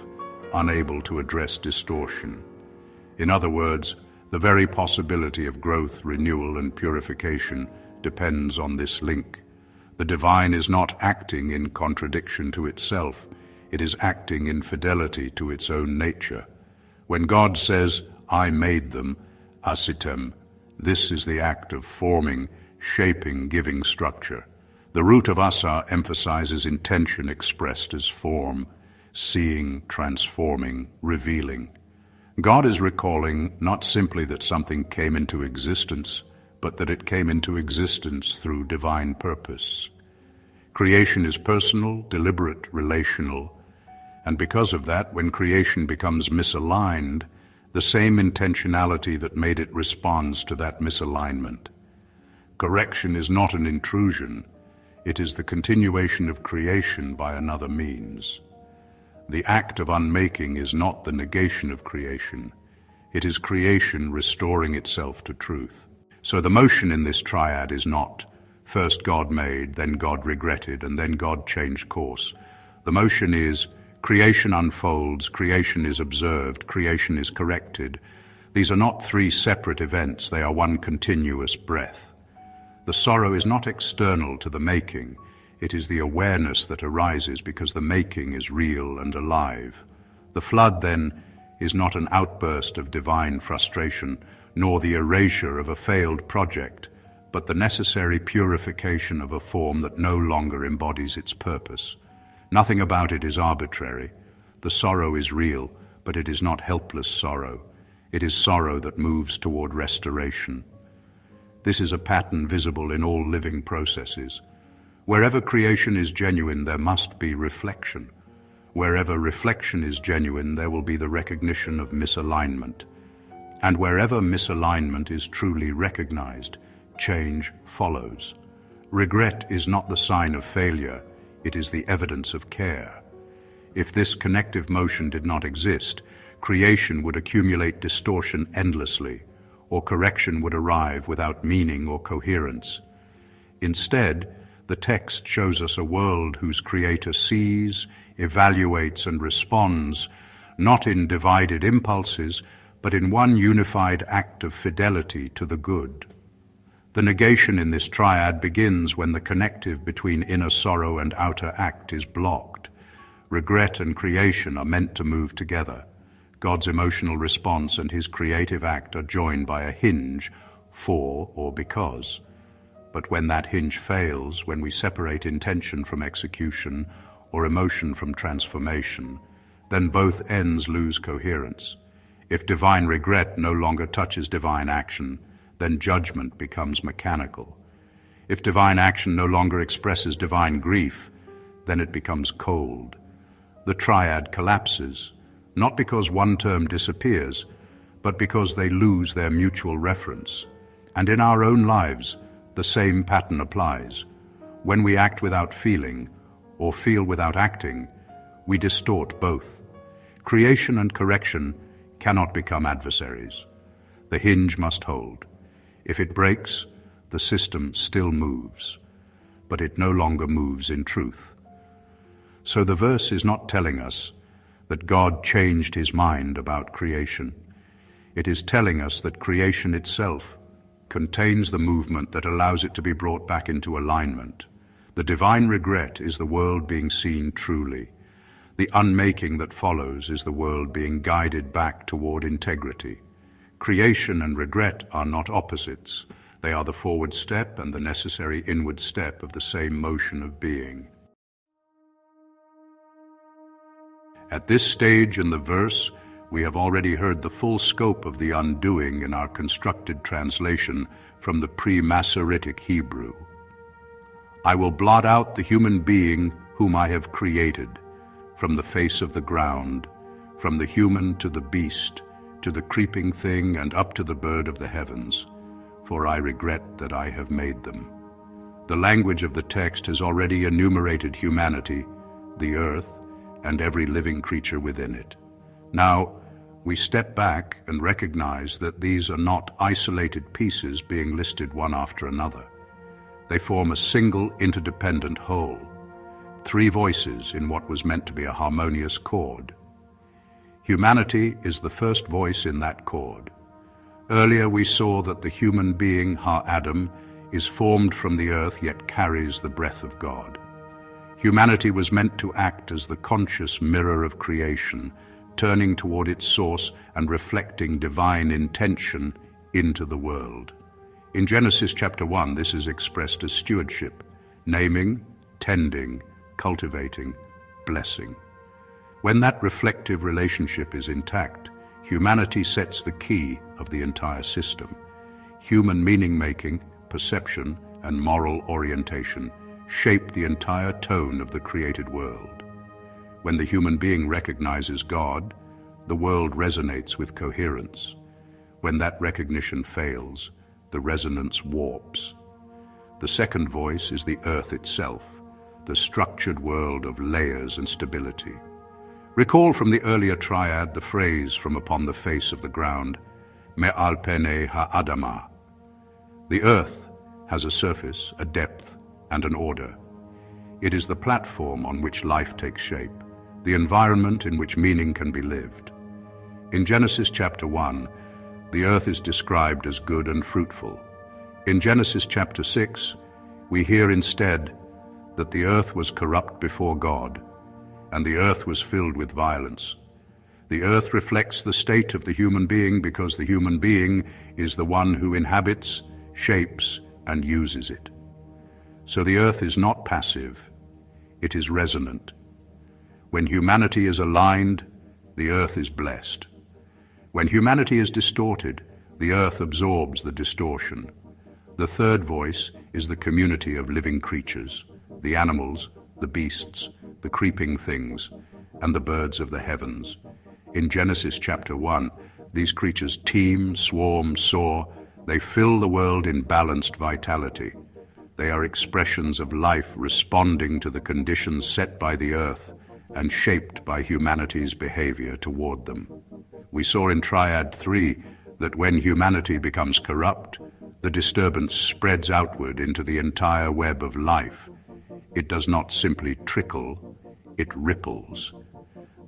unable to address distortion. In other words, the very possibility of growth, renewal, and purification depends on this link. The divine is not acting in contradiction to itself. It is acting in fidelity to its own nature. When God says, "I made them," asitem, this is the act of forming, shaping, giving structure. The root of asa emphasizes intention expressed as form, seeing, transforming, revealing. God is recalling not simply that something came into existence, but that it came into existence through divine purpose. Creation is personal, deliberate, relational, and because of that, when creation becomes misaligned, the same intentionality that made it responds to that misalignment. Correction is not an intrusion, it is the continuation of creation by another means. The act of unmaking is not the negation of creation, it is creation restoring itself to truth. So the motion in this triad is not first God made, then God regretted, and then God changed course. The motion is Creation unfolds, creation is observed, creation is corrected. These are not three separate events, they are one continuous breath. The sorrow is not external to the making, it is the awareness that arises because the making is real and alive. The flood, then, is not an outburst of divine frustration, nor the erasure of a failed project, but the necessary purification of a form that no longer embodies its purpose. Nothing about it is arbitrary. The sorrow is real, but it is not helpless sorrow. It is sorrow that moves toward restoration. This is a pattern visible in all living processes. Wherever creation is genuine, there must be reflection. Wherever reflection is genuine, there will be the recognition of misalignment. And wherever misalignment is truly recognized, change follows. Regret is not the sign of failure, it is the evidence of care. If this connective motion did not exist, creation would accumulate distortion endlessly, or correction would arrive without meaning or coherence. Instead, the text shows us a world whose creator sees, evaluates, and responds, not in divided impulses, but in one unified act of fidelity to the good. The negation in this triad begins when the connective between inner sorrow and outer act is blocked. Regret and creation are meant to move together. God's emotional response and his creative act are joined by a hinge, for or because. But when that hinge fails, when we separate intention from execution or emotion from transformation, then both ends lose coherence. If divine regret no longer touches divine action, then judgment becomes mechanical. If divine action no longer expresses divine grief, then it becomes cold. The triad collapses, not because one term disappears, but because they lose their mutual reference. And in our own lives, the same pattern applies. When we act without feeling, or feel without acting, we distort both. Creation and correction cannot become adversaries. The hinge must hold. If it breaks, the system still moves, but it no longer moves in truth. So the verse is not telling us that God changed his mind about creation. It is telling us that creation itself contains the movement that allows it to be brought back into alignment. The divine regret is the world being seen truly. The unmaking that follows is the world being guided back toward integrity. Creation and regret are not opposites. They are the forward step and the necessary inward step of the same motion of being. At this stage in the verse, we have already heard the full scope of the undoing in our constructed translation from the pre-Masoretic Hebrew. I will blot out the human being whom I have created, from the face of the ground, from the human to the beast, to the creeping thing and up to the bird of the heavens, for I regret that I have made them. The language of the text has already enumerated humanity, the earth, and every living creature within it. Now, we step back and recognize that these are not isolated pieces being listed one after another. They form a single interdependent whole, three voices in what was meant to be a harmonious chord. Humanity is the first voice in that chord. Earlier we saw that the human being, Ha-Adam, is formed from the earth yet carries the breath of God. Humanity was meant to act as the conscious mirror of creation, turning toward its source and reflecting divine intention into the world. In Genesis chapter 1, this is expressed as stewardship, naming, tending, cultivating, blessing. When that reflective relationship is intact, humanity sets the key of the entire system. Human meaning-making, perception, and moral orientation shape the entire tone of the created world. When the human being recognizes God, the world resonates with coherence. When that recognition fails, the resonance warps. The second voice is the earth itself, the structured world of layers and stability. Recall from the earlier triad the phrase from upon the face of the ground, Me'al pene ha'adama. The earth has a surface, a depth, and an order. It is the platform on which life takes shape, the environment in which meaning can be lived. In Genesis chapter 1, the earth is described as good and fruitful. In Genesis chapter 6, we hear instead that the earth was corrupt before God, and the earth was filled with violence. The earth reflects the state of the human being because the human being is the one who inhabits, shapes, and uses it. So the earth is not passive, it is resonant. When humanity is aligned, the earth is blessed. When humanity is distorted, the earth absorbs the distortion. The third voice is the community of living creatures, the animals, the beasts, the creeping things, and the birds of the heavens. In Genesis chapter 1, these creatures teem, swarm, soar. They fill the world in balanced vitality. They are expressions of life responding to the conditions set by the earth and shaped by humanity's behavior toward them. We saw in Triad 3 that when humanity becomes corrupt, the disturbance spreads outward into the entire web of life. It does not simply trickle, it ripples.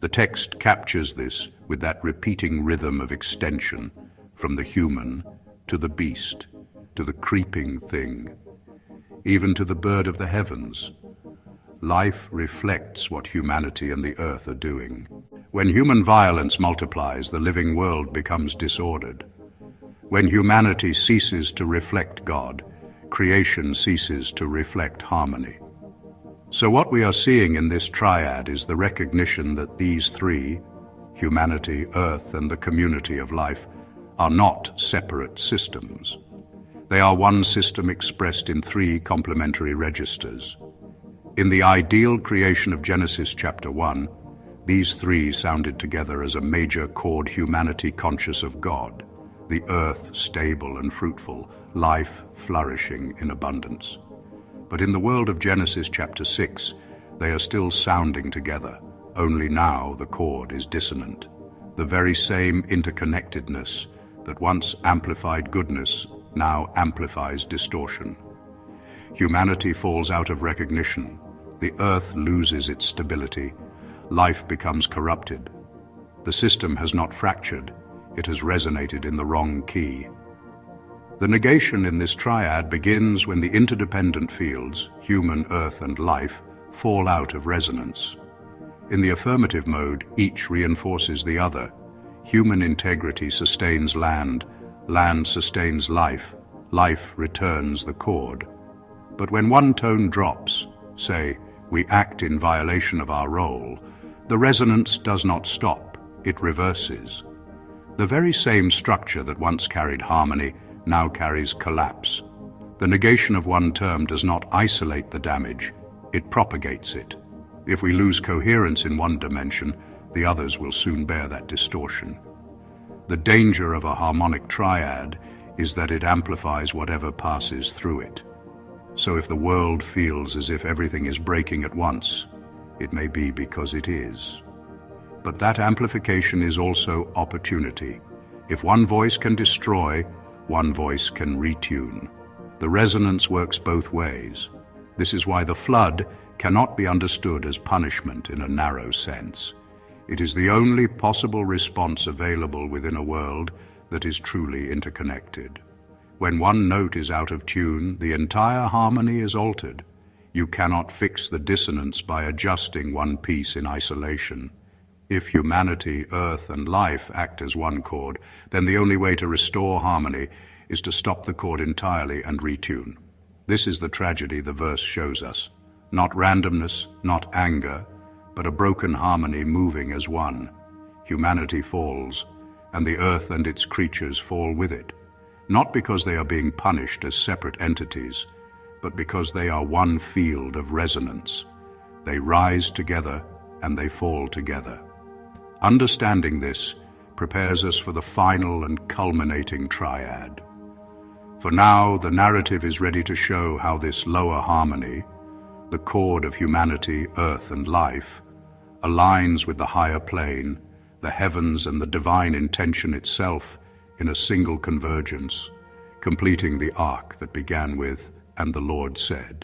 The text captures this with that repeating rhythm of extension from the human to the beast, to the creeping thing, even to the bird of the heavens. Life reflects what humanity and the earth are doing. When human violence multiplies, the living world becomes disordered. When humanity ceases to reflect God, creation ceases to reflect harmony. So what we are seeing in this triad is the recognition that these three, humanity, earth, and the community of life, are not separate systems. They are one system expressed in three complementary registers. In the ideal creation of Genesis chapter 1, these three sounded together as a major chord: humanity conscious of God, the earth stable and fruitful, life flourishing in abundance. But in the world of Genesis chapter 6, they are still sounding together, only now the chord is dissonant. The very same interconnectedness that once amplified goodness now amplifies distortion. Humanity falls out of recognition, the earth loses its stability, life becomes corrupted. The system has not fractured, it has resonated in the wrong key. The negation in this triad begins when the interdependent fields, human, earth, and life, fall out of resonance. In the affirmative mode, each reinforces the other. Human integrity sustains land, land sustains life, life returns the chord. But when one tone drops, say, we act in violation of our role, the resonance does not stop, it reverses. The very same structure that once carried harmony now carries collapse. The negation of one term does not isolate the damage, it propagates it. If we lose coherence in one dimension, the others will soon bear that distortion. The danger of a harmonic triad is that it amplifies whatever passes through it. So if the world feels as if everything is breaking at once, it may be because it is. But that amplification is also opportunity. If one voice can destroy, one voice can retune. The resonance works both ways. This is why the flood cannot be understood as punishment in a narrow sense. It is the only possible response available within a world that is truly interconnected. When one note is out of tune, the entire harmony is altered. You cannot fix the dissonance by adjusting one piece in isolation. If humanity, earth, and life act as one chord, then the only way to restore harmony is to stop the chord entirely and retune. This is the tragedy the verse shows us. Not randomness, not anger, but a broken harmony moving as one. Humanity falls, and the earth and its creatures fall with it, not because they are being punished as separate entities, but because they are one field of resonance. They rise together and they fall together. Understanding this prepares us for the final and culminating triad. For now, the narrative is ready to show how this lower harmony, the chord of humanity, earth, and life, aligns with the higher plane, the heavens, and the divine intention itself in a single convergence, completing the arc that began with, "And the Lord said."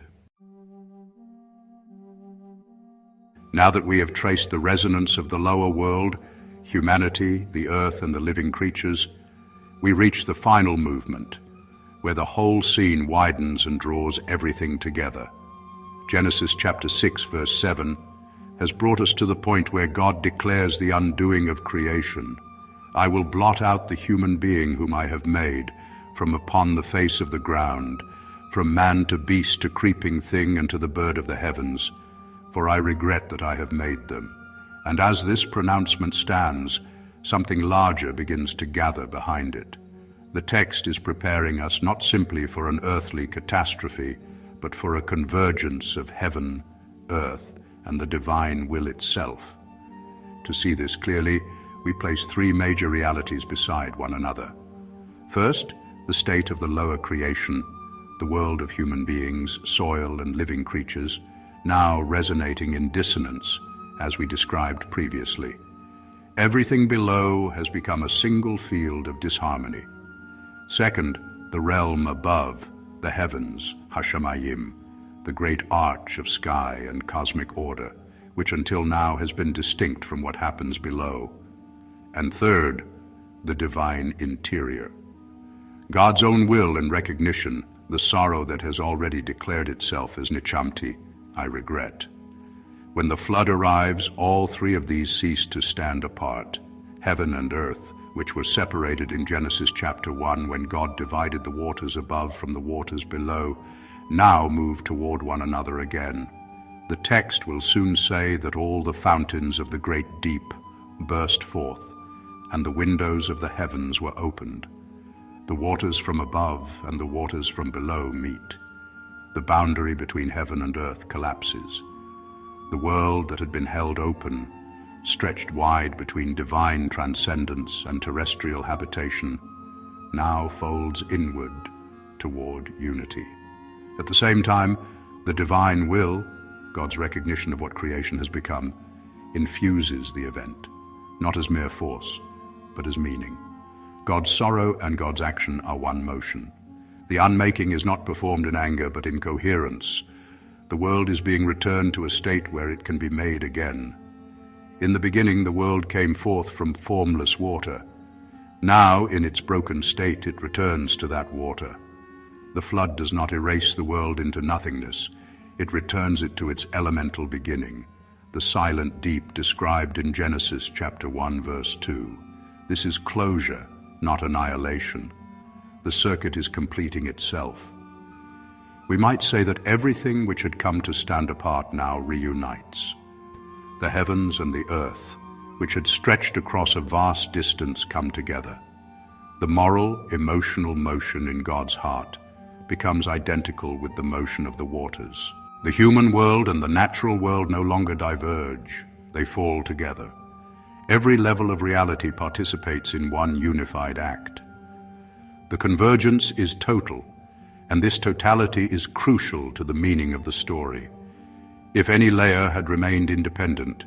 Now that we have traced the resonance of the lower world, humanity, the earth, and the living creatures, we reach the final movement, where the whole scene widens and draws everything together. Genesis chapter 6, verse 7 has brought us to the point where God declares the undoing of creation. I will blot out the human being whom I have made from upon the face of the ground, from man to beast to creeping thing and to the bird of the heavens, for I regret that I have made them. And as this pronouncement stands, something larger begins to gather behind it. The text is preparing us not simply for an earthly catastrophe, but for a convergence of heaven, earth, and the divine will itself. To see this clearly, we place three major realities beside one another. First, the state of the lower creation, the world of human beings, soil, and living creatures, now resonating in dissonance, as we described previously. Everything below has become a single field of disharmony. Second, the realm above, the heavens, Hashemayim, the great arch of sky and cosmic order, which until now has been distinct from what happens below. And third, the divine interior. God's own will and recognition, the sorrow that has already declared itself as Nichamti, I regret. When the flood arrives, all three of these cease to stand apart. Heaven and earth, which were separated in Genesis chapter 1 when God divided the waters above from the waters below, now move toward one another again. The text will soon say that all the fountains of the great deep burst forth, and the windows of the heavens were opened. The waters from above and the waters from below meet. The boundary between heaven and earth collapses. The world that had been held open, stretched wide between divine transcendence and terrestrial habitation, now folds inward toward unity. At the same time, the divine will, God's recognition of what creation has become, infuses the event, not as mere force, but as meaning. God's sorrow and God's action are one motion. The unmaking is not performed in anger, but in coherence. The world is being returned to a state where it can be made again. In the beginning, the world came forth from formless water. Now, in its broken state, it returns to that water. The flood does not erase the world into nothingness. It returns it to its elemental beginning, the silent deep described in Genesis chapter 1, verse 2. This is closure, not annihilation. The circuit is completing itself. We might say that everything which had come to stand apart now reunites. The heavens and the earth, which had stretched across a vast distance, come together. The moral, emotional motion in God's heart becomes identical with the motion of the waters. The human world and the natural world no longer diverge, they fall together. Every level of reality participates in one unified act. The convergence is total, and this totality is crucial to the meaning of the story. If any layer had remained independent,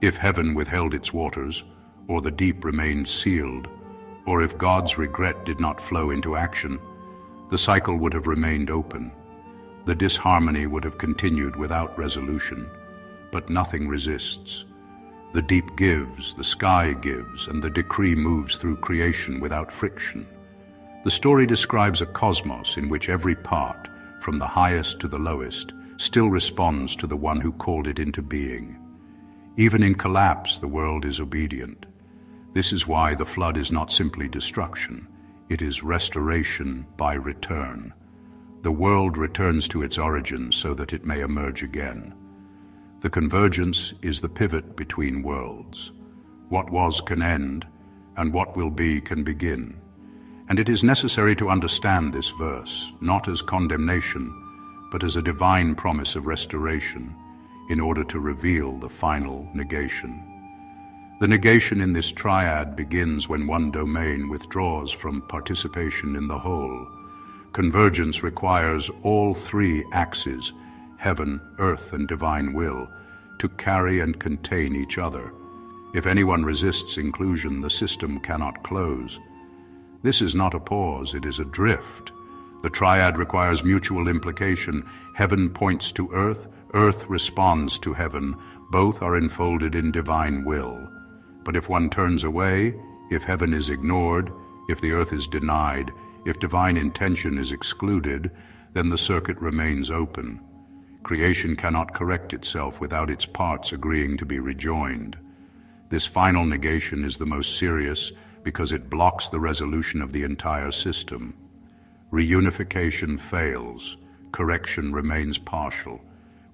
if heaven withheld its waters, or the deep remained sealed, or if God's regret did not flow into action, the cycle would have remained open. The disharmony would have continued without resolution, but nothing resists. The deep gives, the sky gives, and the decree moves through creation without friction. The story describes a cosmos in which every part, from the highest to the lowest, still responds to the one who called it into being. Even in collapse, the world is obedient. This is why the flood is not simply destruction. It is restoration by return. The world returns to its origins so that it may emerge again. The convergence is the pivot between worlds. What was can end, and what will be can begin. And it is necessary to understand this verse, not as condemnation, but as a divine promise of restoration, in order to reveal the final negation. The negation in this triad begins when one domain withdraws from participation in the whole. Convergence requires all three axes, heaven, earth, and divine will, to carry and contain each other. If anyone resists inclusion, the system cannot close. This is not a pause, it is a drift. The triad requires mutual implication. Heaven points to earth, Earth responds to heaven. Both are enfolded in divine will. But if one turns away, if heaven is ignored, if the earth is denied, if divine intention is excluded, then the circuit remains open. Creation cannot correct itself without its parts agreeing to be rejoined. This final negation is the most serious because it blocks the resolution of the entire system. Reunification fails. Correction remains partial.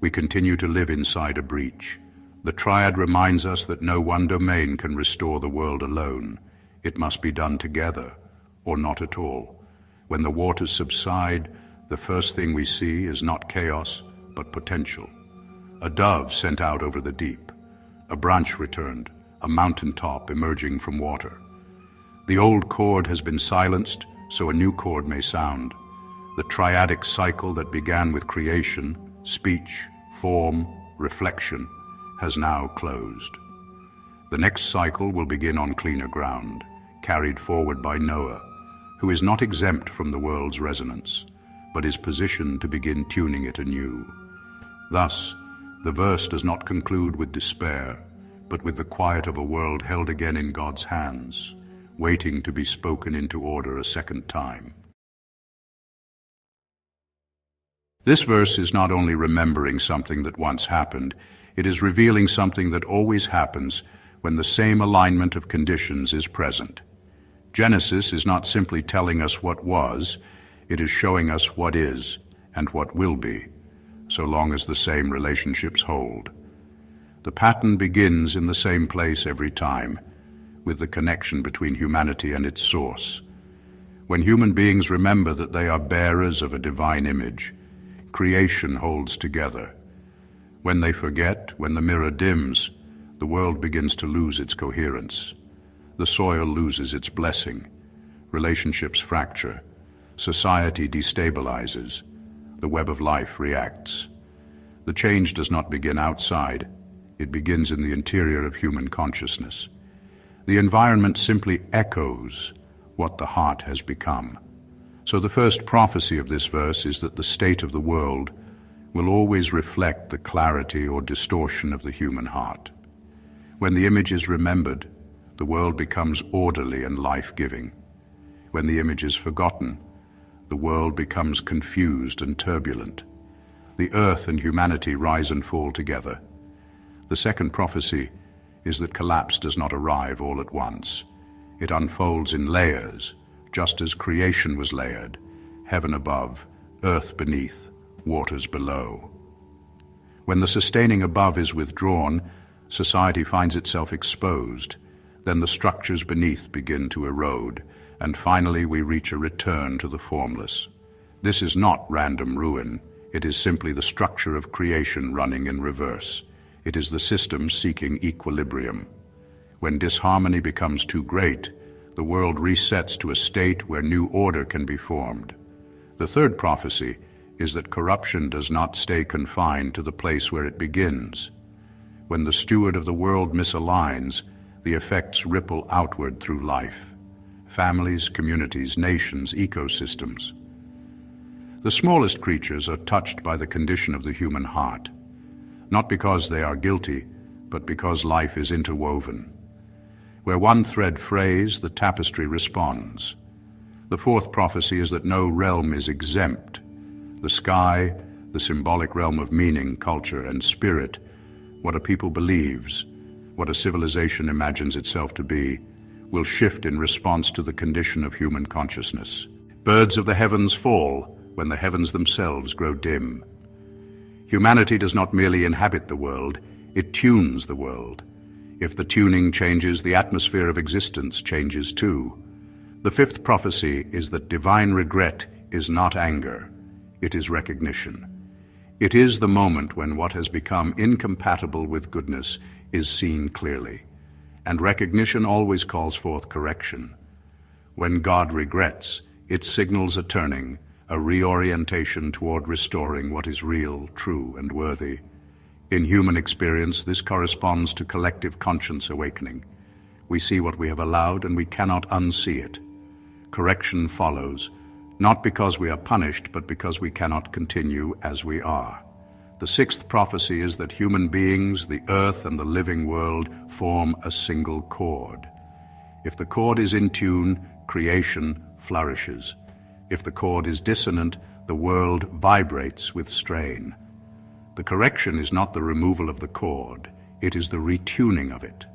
We continue to live inside a breach. The triad reminds us that no one domain can restore the world alone. It must be done together, or not at all. When the waters subside, the first thing we see is not chaos, but potential. A dove sent out over the deep. A branch returned, a mountaintop emerging from water. The old chord has been silenced, so a new chord may sound. The triadic cycle that began with creation, speech, form, reflection, has now closed. The next cycle will begin on cleaner ground, carried forward by Noah, who is not exempt from the world's resonance, but is positioned to begin tuning it anew. Thus, the verse does not conclude with despair, but with the quiet of a world held again in God's hands, waiting to be spoken into order a second time. This verse is not only remembering something that once happened, it is revealing something that always happens when the same alignment of conditions is present. Genesis is not simply telling us what was, it is showing us what is and what will be, so long as the same relationships hold. The pattern begins in the same place every time, with the connection between humanity and its source. When human beings remember that they are bearers of a divine image, creation holds together. When they forget, when the mirror dims, the world begins to lose its coherence. The soil loses its blessing. Relationships fracture. Society destabilizes. The web of life reacts. The change does not begin outside. It begins in the interior of human consciousness. The environment simply echoes what the heart has become. So the first prophecy of this verse is that the state of the world will always reflect the clarity or distortion of the human heart. When the image is remembered, the world becomes orderly and life-giving. When the image is forgotten, the world becomes confused and turbulent. The earth and humanity rise and fall together. The second prophecy is that collapse does not arrive all at once. It unfolds in layers, just as creation was layered, heaven above, earth beneath, waters below. When the sustaining above is withdrawn, society finds itself exposed. Then the structures beneath begin to erode, and finally we reach a return to the formless. This is not random ruin. It is simply the structure of creation running in reverse. It is the system seeking equilibrium. When disharmony becomes too great, the world resets to a state where new order can be formed. The third prophecy is that corruption does not stay confined to the place where it begins. When the steward of the world misaligns, the effects ripple outward through life. Families, communities, nations, ecosystems. The smallest creatures are touched by the condition of the human heart, not because they are guilty, but because life is interwoven. Where one thread frays, the tapestry responds. The fourth prophecy is that no realm is exempt. The sky, the symbolic realm of meaning, culture, and spirit, what a people believes, what a civilization imagines itself to be, will shift in response to the condition of human consciousness. Birds of the heavens fall when the heavens themselves grow dim. Humanity does not merely inhabit the world, it tunes the world. If the tuning changes, the atmosphere of existence changes too. The fifth prophecy is that divine regret is not anger, it is recognition. It is the moment when what has become incompatible with goodness is seen clearly, and recognition always calls forth correction. When God regrets, it signals a turning, a reorientation toward restoring what is real, true, and worthy. In human experience, this corresponds to collective conscience awakening. We see what we have allowed and we cannot unsee it. Correction follows, not because we are punished, but because we cannot continue as we are. The sixth prophecy is that human beings, the earth and the living world form a single chord. If the chord is in tune, creation flourishes. If the chord is dissonant, the world vibrates with strain. The correction is not the removal of the chord, it is the retuning of it.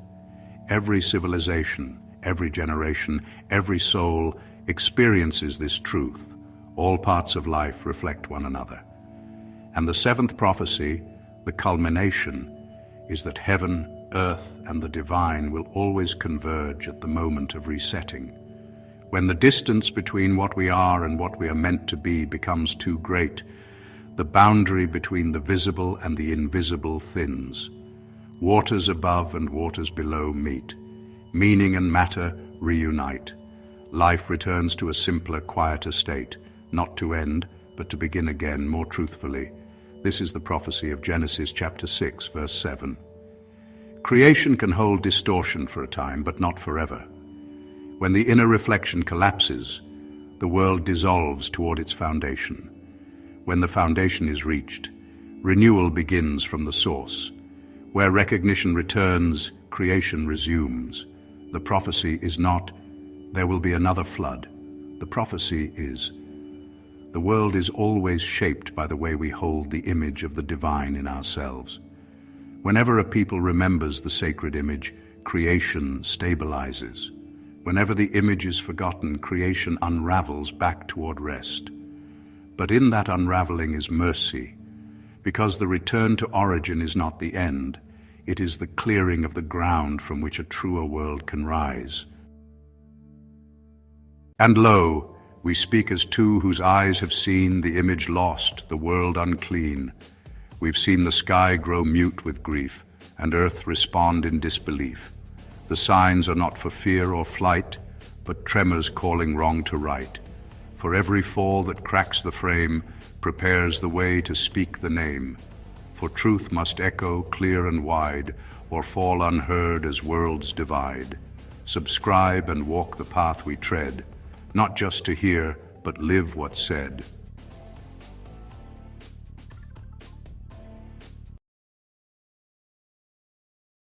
Every civilization, every generation, every soul experiences this truth. All parts of life reflect one another. And the seventh prophecy, the culmination, is that heaven, earth, and the divine will always converge at the moment of resetting. When the distance between what we are and what we are meant to be becomes too great, the boundary between the visible and the invisible thins. Waters above and waters below meet. Meaning and matter reunite. Life returns to a simpler, quieter state, not to end, but to begin again more truthfully. This is the prophecy of Genesis chapter 6, verse 7. Creation can hold distortion for a time, but not forever. When the inner reflection collapses, the world dissolves toward its foundation. When the foundation is reached, renewal begins from the source. Where recognition returns, creation resumes. The prophecy is not, there will be another flood. The prophecy is, the world is always shaped by the way we hold the image of the divine in ourselves. Whenever a people remembers the sacred image, creation stabilizes. Whenever the image is forgotten, creation unravels back toward rest. But in that unraveling is mercy, because the return to origin is not the end, it is the clearing of the ground from which a truer world can rise. And lo, we speak as two whose eyes have seen the image lost, the world unclean. We've seen the sky grow mute with grief, and earth respond in disbelief. The signs are not for fear or flight, but tremors calling wrong to right. For every fall that cracks the frame prepares the way to speak the name. For truth must echo clear and wide, or fall unheard as worlds divide. Subscribe and walk the path we tread, not just to hear, but live what's said.